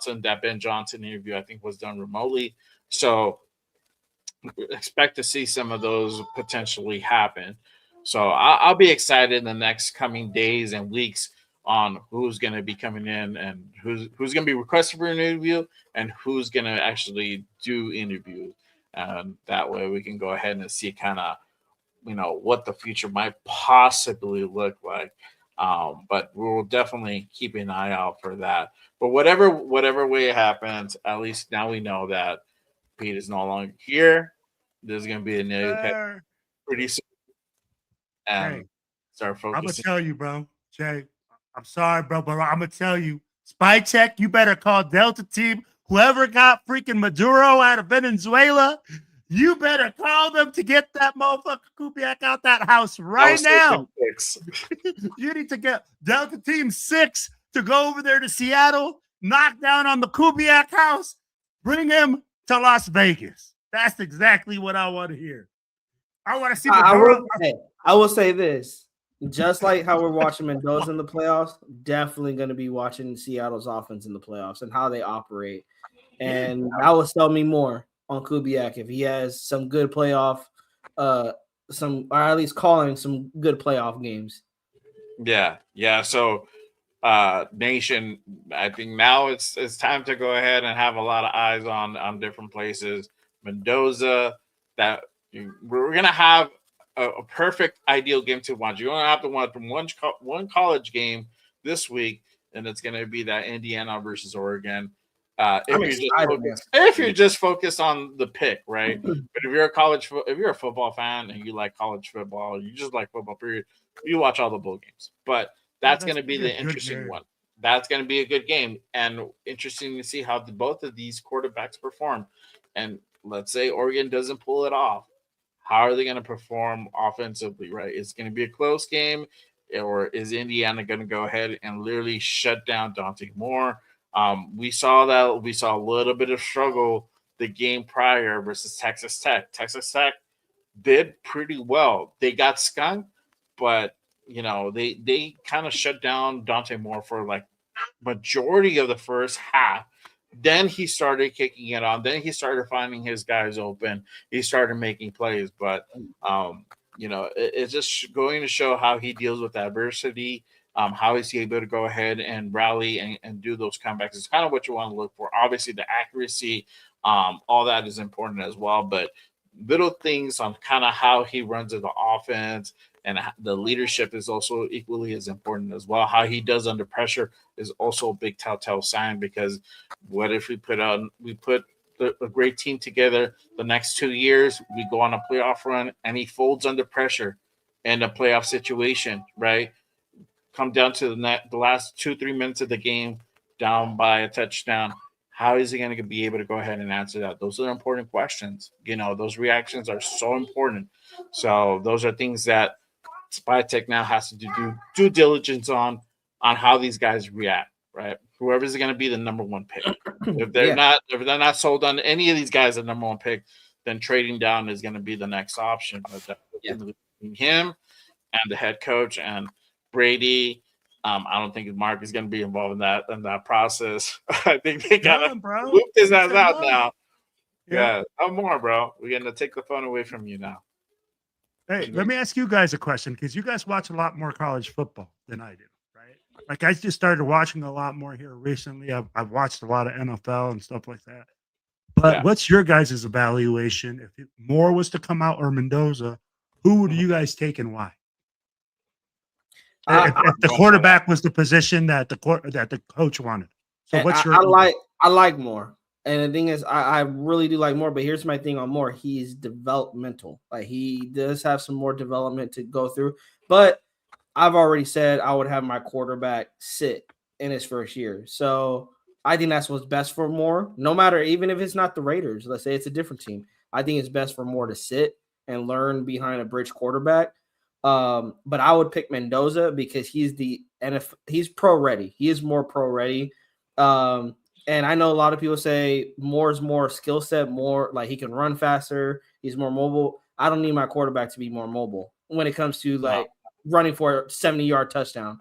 them, that Ben Johnson interview, I think was done remotely. So expect to see some of those potentially happen. So I'll be excited in the next coming days and weeks on who's going to be coming in and who's going to be requested for an interview and who's going to actually do interviews. And that way we can go ahead and see kind of, what the future might possibly look like. But we'll definitely keep an eye out for that. But whatever way it happens, at least now we know that Pete is no longer here. There's going to be a new head pretty soon. And Jay, start focusing. I'm going to tell you, bro. Jay, I'm sorry, bro, but I'm going to tell you. Spy check, you better call Delta Team. Whoever got freaking Maduro out of Venezuela, you better call them to get that motherfucker Kubiak out that house right now. You need to get Delta Team 6 to go over there to Seattle, knock down on the Kubiak house, bring him to Las Vegas. That's exactly what I want to hear. I want to see. I will say this. Just like how we're watching Mendoza in the playoffs, definitely going to be watching Seattle's offense in the playoffs and how they operate. And that will sell me more on Kubiak if he has some good playoff, or at least calling some good playoff games. Yeah. So, Nation, I think now it's time to go ahead and have a lot of eyes on different places. Mendoza, that we're gonna have a perfect ideal game to watch. You're gonna have to watch one college game this week, and it's gonna be that Indiana versus Oregon. If you're just focused on the pick, right? But if you're a football fan and you like college football, you just like football period, you watch all the bowl games. But that's going to be the interesting one. That's going to be a good game and interesting to see how both of these quarterbacks perform. And let's say Oregon doesn't pull it off. How are they going to perform offensively, right? It's going to be a close game, or is Indiana going to go ahead and literally shut down Dante Moore? We saw a little bit of struggle the game prior versus Texas Tech. Texas Tech did pretty well. They got skunked, but they kind of shut down Dante Moore for like majority of the first half. Then he started kicking it on. Then he started finding his guys open. He started making plays, but it's just going to show how he deals with adversity How is he able to go ahead and rally and do those comebacks? It's kind of what you want to look for. Obviously, the accuracy, all that is important as well. But little things on kind of how he runs the offense and the leadership is also equally as important as well. How he does under pressure is also a big telltale sign, because what if we put a great team together the next 2 years, we go on a playoff run and he folds under pressure in a playoff situation, right? Come down to the last 2-3 minutes of the game, down by a touchdown. How is he going to be able to go ahead and answer that? Those are important questions. Those reactions are so important. So those are things that Spytech now has to do due diligence on how these guys react, right? Whoever's going to be the number one pick. If they're not sold on any of these guys the number one pick, then trading down is going to be the next option. But him and the head coach and Brady, I don't think Mark is going to be involved in that process. I think they got to loop his ass out now. Yeah, no more, bro. We're going to take the phone away from you now. Hey, let me ask you guys a question, because you guys watch a lot more college football than I do, right? Like, I just started watching a lot more here recently. I've watched a lot of NFL and stuff like that. But what's your guys' evaluation? If Moore was to come out or Mendoza, who would you guys take and why? If the quarterback was the position that the coach wanted. So what's your I like Moore. And the thing is, I really do like Moore, but here's my thing on Moore. He's developmental. Like, he does have some more development to go through. But I've already said I would have my quarterback sit in his first year. So I think that's what's best for Moore. No matter, even if it's not the Raiders, let's say it's a different team. I think it's best for Moore to sit and learn behind a bridge quarterback. But I would pick Mendoza because he's he's pro ready. He is more pro ready. And I know a lot of people say Moore's more skill set, more like he can run faster. He's more mobile. I don't need my quarterback to be more mobile when it comes to running for a 70-yard touchdown.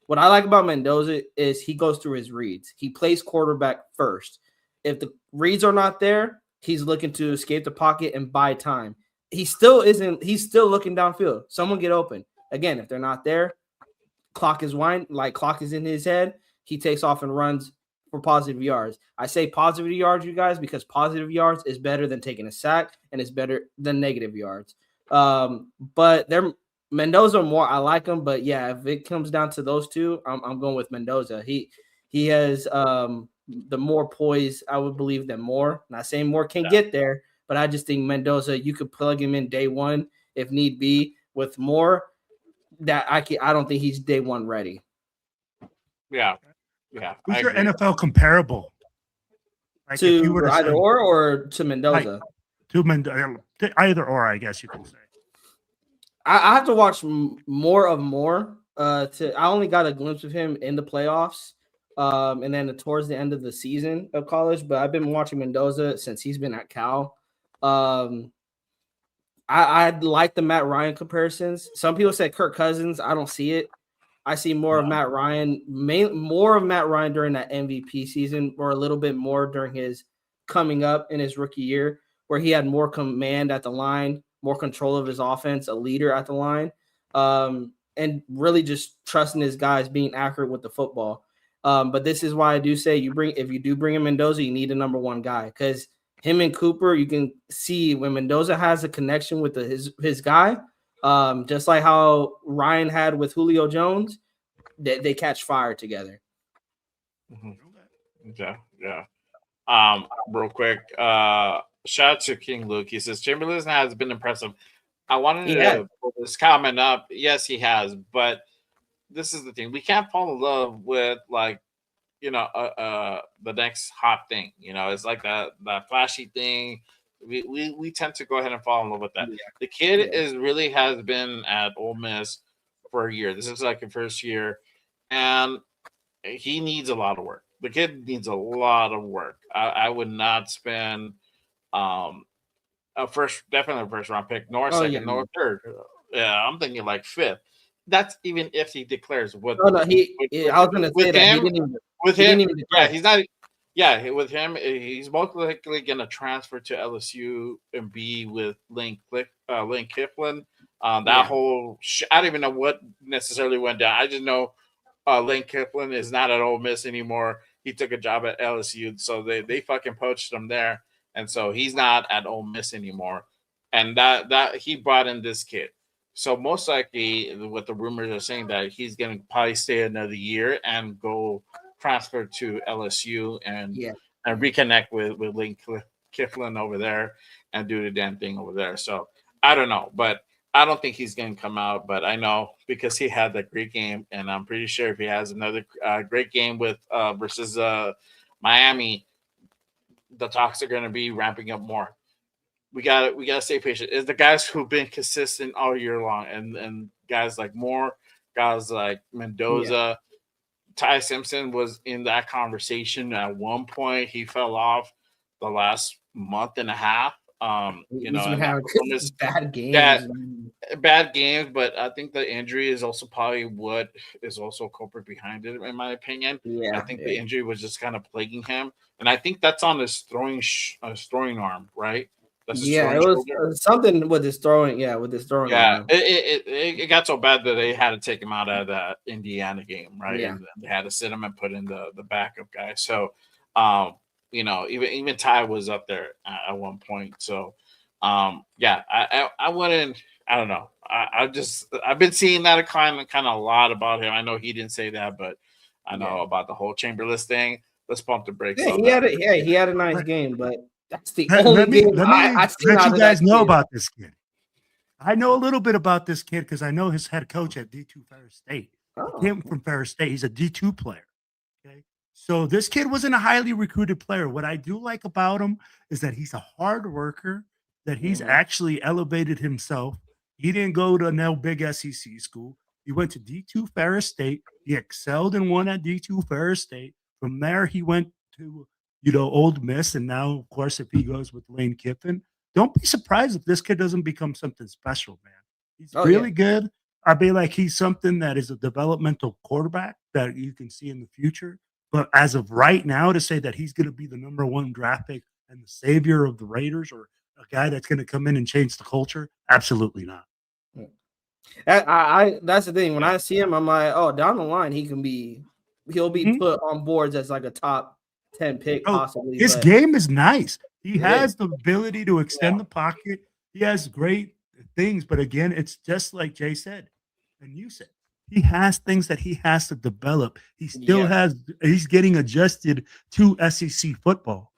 What I like about Mendoza is he goes through his reads. He plays quarterback first. If the reads are not there, he's looking to escape the pocket and buy time. He's still looking downfield. Someone get open. Again, if they're not there, clock is in his head. He takes off and runs for positive yards. I say positive yards, you guys, because positive yards is better than taking a sack and it's better than negative yards. But they're Mendoza more. I like him, but yeah, if it comes down to those two, I'm going with Mendoza. He has the more poise, I would believe, than Moore. Not saying Moore can get there, but I just think Mendoza, you could plug him in day one if need be. With Moore, I don't think he's day one ready. Yeah. Who's your NFL comparable? Like to either or to Mendoza? To Mendoza, either or, I guess you can say. I have to watch more of Moore. I only got a glimpse of him in the playoffs, and then towards the end of the season of college. But I've been watching Mendoza since he's been at Cal. I like the Matt Ryan comparisons. Some people say Kirk Cousins. I don't see it. I see more of Matt Ryan, more of Matt Ryan during that MVP season, or a little bit more during his coming up in his rookie year, where he had more command at the line, more control of his offense, a leader at the line, and really just trusting his guys, being accurate with the football. But this is why I do say if you do bring in Mendoza, you need a number one guy, because him and Cooper, you can see when Mendoza has a connection with his guy. Just like how Ryan had with Julio Jones, they catch fire together. Mm-hmm. Yeah. Real quick, shout out to King Luke. He says Chamberlain has been impressive. I wanted to pull this comment up. Yes, he has, but this is the thing: we can't fall in love with the next hot thing. It's like that flashy thing. We tend to go ahead and fall in love with that. Yeah. The kid really has been at Ole Miss for a year. This is like his first year, and he needs a lot of work. The kid needs a lot of work. I would not spend definitely a first round pick, nor second, nor third. Yeah, I'm thinking like fifth. That's even if he declares what. Oh no, I was going to say that he didn't even declare. Yeah, he's not. Yeah, with him, he's most likely going to transfer to LSU and be with Lane Kifflin. I don't even know what necessarily went down. I just know Lane Kiffin is not at Ole Miss anymore. He took a job at LSU, so they fucking poached him there, and so he's not at Ole Miss anymore. And that he brought in this kid. So most likely, what the rumors are saying that he's going to probably stay another year and go transfer to LSU and reconnect with Lane Kiffin over there and do the damn thing over there. So I don't know, but I don't think he's going to come out. But I know because he had that great game, and I'm pretty sure if he has another great game with versus Miami, the talks are going to be ramping up more. We got to stay patient. It's the guys who've been consistent all year long, and guys like Moore, guys like Mendoza, Ty Simpson was in that conversation at one point. He fell off the last month and a half. You know, and bad games. Bad games, but I think the injury is also probably what is also culprit behind it, in my opinion. I think the injury was just kind of plaguing him, and I think that's on his throwing arm, right? That's it was something with his throwing. Yeah, with his throwing. Yeah, it got so bad that they had to take him out of that Indiana game, right? Yeah. And they had to sit him and put in the backup guy. So, you know, even Ty was up there at one point. So, I wouldn't. I don't know. I've been seeing that kind of a lot about him. I know he didn't say that, but I know about the whole Chamberlain thing. Let's pump the brakes. Yeah, he had a nice game, but that's the Let only me game let you guys know about this kid. I know a little bit about this kid because I know his head coach at D2 Ferris State. He came from Ferris State. He's a D2 player. Okay. So this kid wasn't a highly recruited player. What I do like about him is that he's a hard worker, that he's actually elevated himself. He didn't go to no big SEC school. He went to D2 Ferris State. He excelled and won at D2 Ferris State. From there, he went to Ole Miss, and now, of course, if he goes with Lane Kiffin, don't be surprised if this kid doesn't become something special, man. He's really good. I be like he's something that is a developmental quarterback that you can see in the future. But as of right now, to say that he's going to be the number one draft pick and the savior of the Raiders or a guy that's going to come in and change the culture, absolutely not. That's the thing. When I see him, I'm like, oh, down the line, he'll be put on boards as like a top 10 pick, possibly. His game is nice. He has the ability to extend the pocket. He has great things, but again, it's just like Jay said, and you said, he has things that he has to develop. He still he's getting adjusted to SEC football.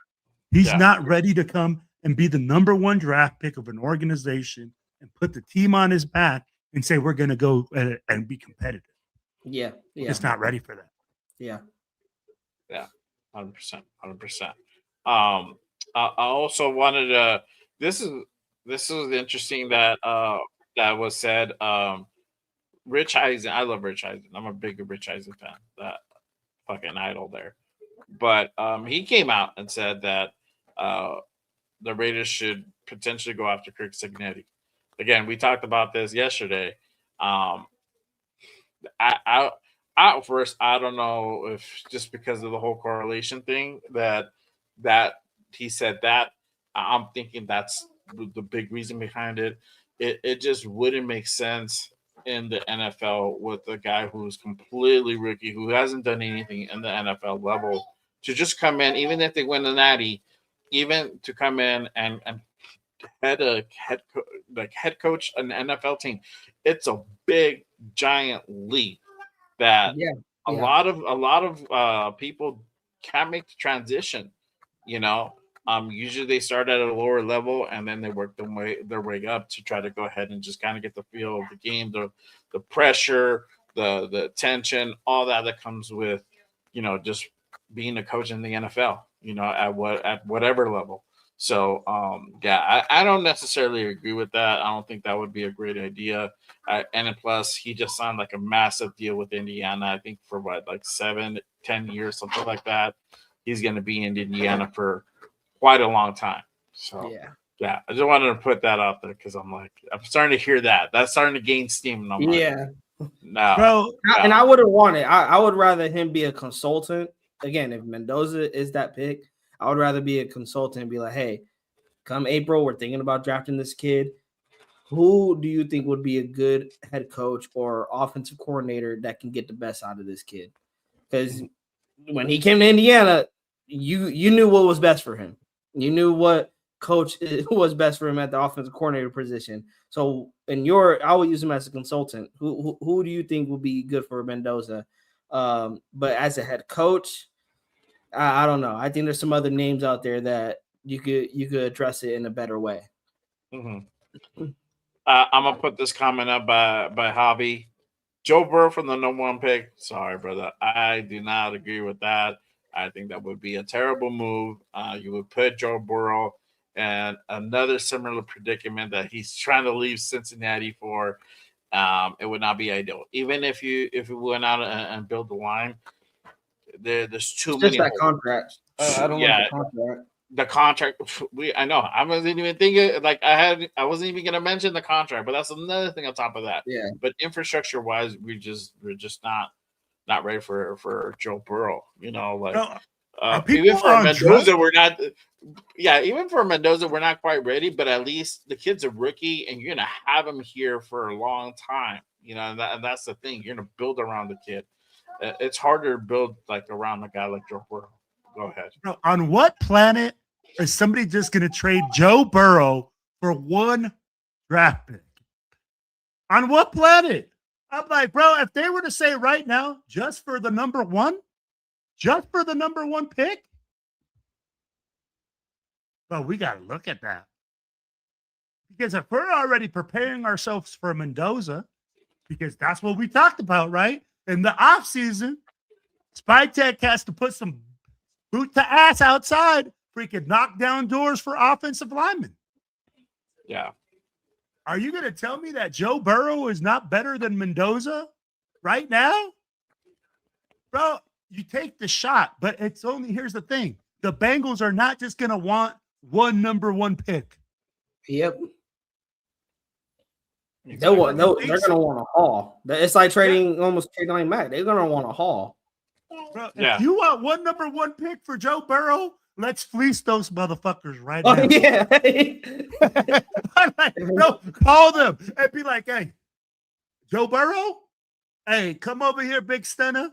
He's not ready to come and be the number one draft pick of an organization and put the team on his back and say, we're going to go and be competitive. Yeah. He's not ready for that. Yeah. 100%. I also wanted to. This is interesting that that was said. Rich Eisen. I love Rich Eisen. I'm a big Rich Eisen fan. That fucking idol there. But he came out and said that the Raiders should potentially go after Kirk Signetti. Again, we talked about this yesterday. At first, I don't know if just because of the whole correlation thing that he said that. I'm thinking that's the big reason behind it. It just wouldn't make sense in the NFL with a guy who's completely rookie, who hasn't done anything in the NFL level, to just come in, even if they win the Natty, even to come in and head coach an NFL team. It's a big, giant leap that a lot of people can't make the transition. Usually they start at a lower level and then they work their way up to try to go ahead and just kind of get the feel of the game, the pressure, the tension, all that comes with, just being a coach in the NFL, at whatever level. So, I don't necessarily agree with that. I don't think that would be a great idea. And plus, he just signed like a massive deal with Indiana, I think for 7-10 years, something like that. He's going to be in Indiana for quite a long time. So, I just wanted to put that out there because I'm starting to hear that. That's starting to gain steam. And I'm no. Bro, and I wouldn't want it. I would rather him be a consultant. Again, if Mendoza is that pick, I would rather be a consultant and be like, hey, come April, we're thinking about drafting this kid. who do you think would be a good head coach or offensive coordinator that can get the best out of this kid? Because when he came to Indiana, you knew what was best for him. You knew what coach was best for him at the offensive coordinator position. So, I will use him as a consultant. Who do you think will be good for Mendoza? But as a head coach, I don't know. I think there's some other names out there that you could address it in a better way. Mm-hmm. I'm gonna put this comment up by Javi. Joe Burrow from the number 1 pick. Sorry, brother. I do not agree with that. I think that would be a terrible move. You would put Joe Burrow in another similar predicament that he's trying to leave Cincinnati for. It would not be ideal. Even if you went out and build the line, there's too It's many. just that contract. I don't like the contract. The contract, I know. I wasn't even thinking I wasn't even gonna mention the contract, but that's another thing on top of that. Yeah. But infrastructure wise, we're just not ready for Joe Burrow. You know, even for Mendoza, we're not. Yeah, even for Mendoza, we're not quite ready. But at least the kid's a rookie, and you're gonna have him here for a long time. You know, and that's the thing. You're gonna build around the kid. It's harder to build around a guy like Joe Burrow. Go ahead. Bro, on what planet is somebody just going to trade Joe Burrow for 1 draft pick? On what planet? I'm like, bro, if they were to say right now, just for the number 1 pick, well, we got to look at that. Because if we're already preparing ourselves for Mendoza, because that's what we talked about, right? In the offseason, Spytech has to put some boot to ass outside, freaking knock down doors for offensive linemen. Yeah. Are you going to tell me that Joe Burrow is not better than Mendoza right now? Bro, you take the shot, but here's the thing. The Bengals are not just going to want one number 1 pick. Yep. They're going to want a haul. It's like almost trading like Mac. They're going to want a haul. Bro, if you want 1 number 1 pick for Joe Burrow, let's fleece those motherfuckers right now. Yeah. No, call them and be like, hey, Joe Burrow, hey, come over here, big stunner.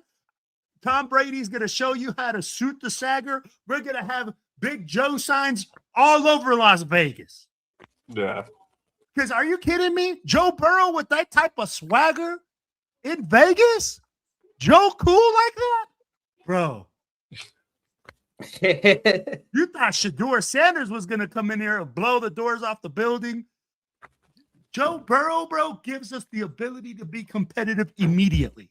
Tom Brady's going to show you how to shoot the sagger. We're going to have Big Joe signs all over Las Vegas. Yeah. Because are you kidding me? Joe Burrow with that type of swagger in Vegas? Joe cool like that? Bro. You thought Shedeur Sanders was going to come in here and blow the doors off the building. Joe Burrow, bro, gives us the ability to be competitive immediately.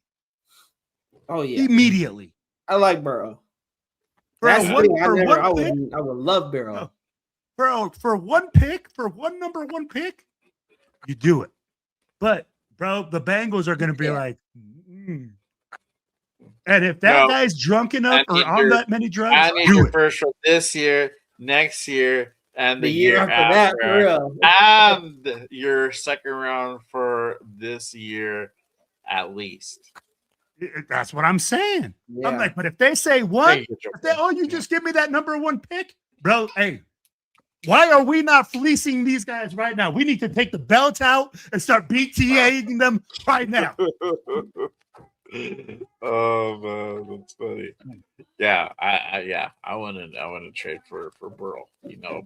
Oh, yeah. Immediately. I like Burrow. I would love Burrow. Bro, for 1 pick, for 1 number 1 pick, you do it. But, bro, the Bengals are going to be like, And if that guy's drunk enough or on that many drugs, I need your first for this year, next year, and the year after that, for real. And your second round for this year at least. That's what I'm saying. Yeah. I'm like, but if they say what? You just give me that number 1 pick, bro. Hey, why are we not fleecing these guys right now? We need to take the belt out and start BTAing them right now. Oh man, that's funny. Yeah, I want to trade for Burrow,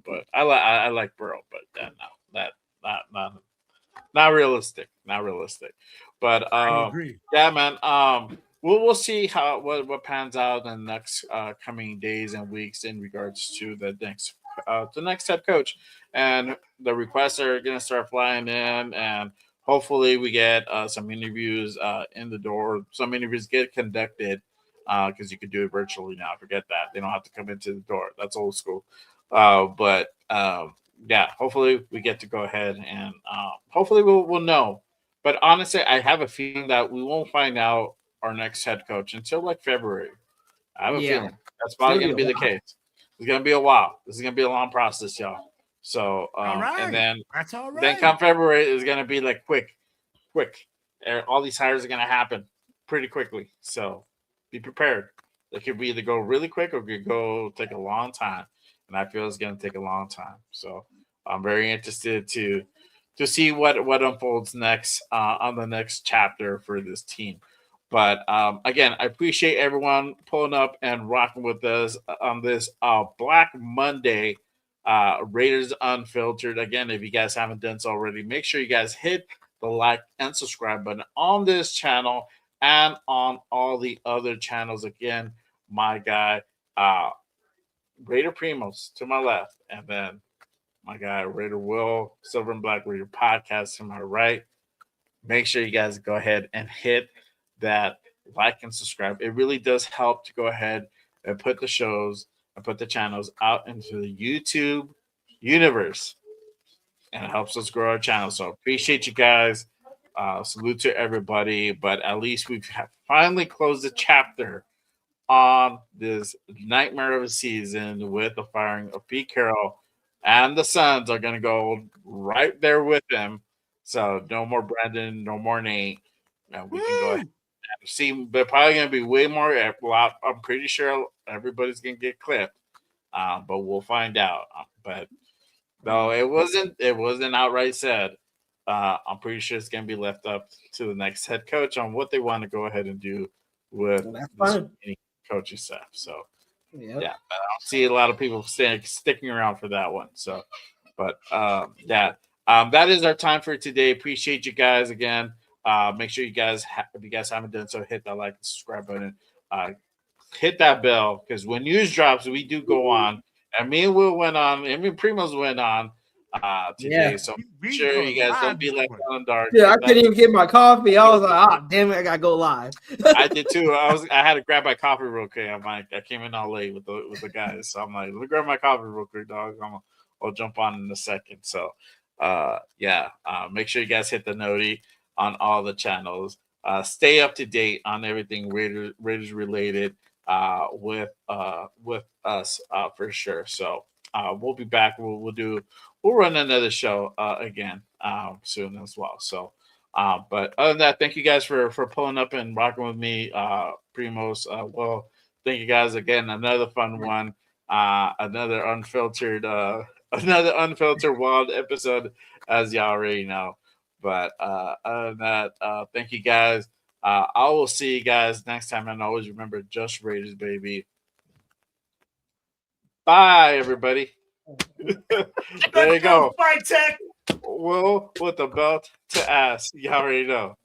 but I like Burrow, but not realistic, But yeah, man. We'll see what pans out in the next coming days and weeks in regards to the next head coach, and the requests are gonna start flying in, and hopefully we get some interviews in the door. Some interviews get conducted because you can do it virtually now. Forget that. They don't have to come into the door. That's old school. But hopefully we get to go ahead and hopefully we'll know. But honestly, I have a feeling that we won't find out our next head coach until like February. I have a feeling that's probably going to be the case. It's going to be a while. This is going to be a long process, y'all. So, and then that's all right. Then come February is going to be like quick. All these hires are going to happen pretty quickly. So be prepared. It could either go really quick or it could go take a long time. And I feel it's going to take a long time. So I'm very interested to see what unfolds next on the next chapter for this team. But again, I appreciate everyone pulling up and rocking with us on this Black Monday Raiders Unfiltered. Again, if you guys haven't done so already, make sure you guys hit the like and subscribe button on this channel and on all the other channels. Again, my guy, Raider Primos to my left, and then my guy, Raider Will, Silver and Black Raider Podcast to my right. Make sure you guys go ahead and hit that like and subscribe. It really does help to go ahead and put the shows and put the channels out into the YouTube universe, and it helps us grow our channel. So appreciate you guys. Salute to everybody, but at least we've finally closed the chapter on this nightmare of a season with the firing of Pete Carroll, and the Suns are going to go right there with him. So no more Brandon, no more Nate. And we can go ahead and see. They're probably going to be way more. I'm pretty sure everybody's going to get clipped, but we'll find out. But no, it wasn't outright said. I'm pretty sure it's going to be left up to the next head coach on what they want to go ahead and do with any coaching staff. So, yeah, I don't see a lot of people sticking around for that one. So, but that is our time for today. Appreciate you guys again. Make sure you guys, if you guys haven't done so, hit that like and subscribe button. Hit that bell, because when news drops, we do go on. And me and Will went on. I mean, Primos went on today. So make sure you guys don't be left on dark. Yeah, I couldn't even get my coffee. I was like, damn it, I gotta go live. I did too. I had to grab my coffee real quick. I'm like, I came in all late with the guys. So I'm like, let me grab my coffee real quick, dog. I'll jump on in a second. So make sure you guys hit the noti on all the channels. Stay up to date on everything Raiders related with us for sure. So we'll be back. We'll run another show again soon as well. So but other than that, thank you guys for pulling up and rocking with me, Primos. Well, thank you guys again. Another fun one, another unfiltered wild episode, as y'all already know. But other than that, thank you guys. I will see you guys next time. And always remember, just Raiders, baby. Bye, everybody. There you go. Fight Tech. Will with the belt to ass. You already know.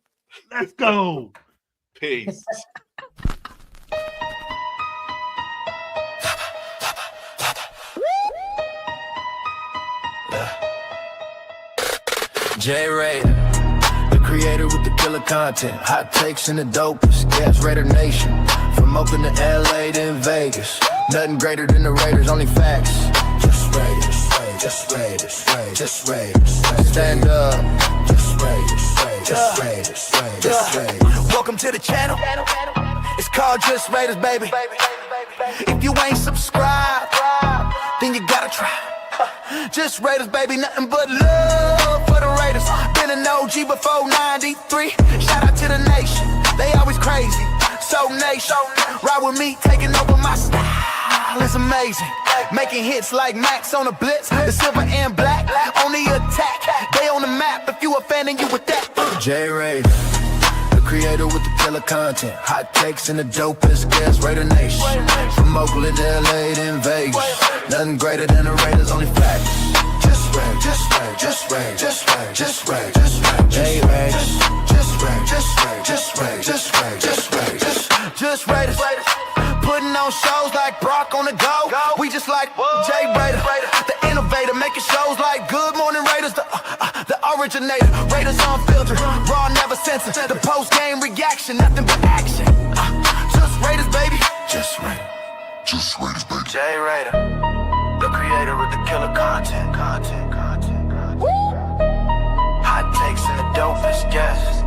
Let's go. Peace. J Raider, the creator with the killer content, hot takes and the dopest. Gas Raider Nation, from Oakland to LA to Vegas. Nothing greater than the Raiders, only facts. Just Raiders, just Raiders, just Raiders. Stand up. Just Raiders, just Raiders, just Raiders. Welcome to the channel. It's called Just Raiders, baby. If you ain't subscribed, then you gotta try. Just Raiders, baby, nothing but love for the Raiders. Been an OG before 93. Shout out to the nation, they always crazy. So nation, ride with me, taking over my style. It's amazing, making hits like Max on the blitz. The silver and black, on the attack. They on the map, if you a fan and you with that. J Raider, the creator with the killer content, hot takes and the dopest. Gas Raider Nation, from Oakland to LA to Vegas. Nothing greater than the Raiders, only facts. Just Raiders, just Raiders, just Raiders, just Raiders, just Raiders, J Raiders, just Raiders, just Raiders, just Raiders, just Raiders, just Raiders. Putting on shows like Brock on the go. We just like J Raider, the innovator, making shows like Good Morning Raiders, the originator. Raiders Unfiltered, raw, never censored. The post game reaction, nothing but action. Just Raiders, baby. Just Raiders. Just Raiders, baby. J Raider, the creator with the killer content. Hot takes and the dopest, yes.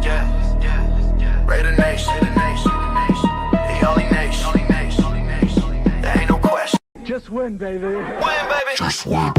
Raider Nation, the only nation. There ain't no question. Just win, baby. Win, baby. Just win.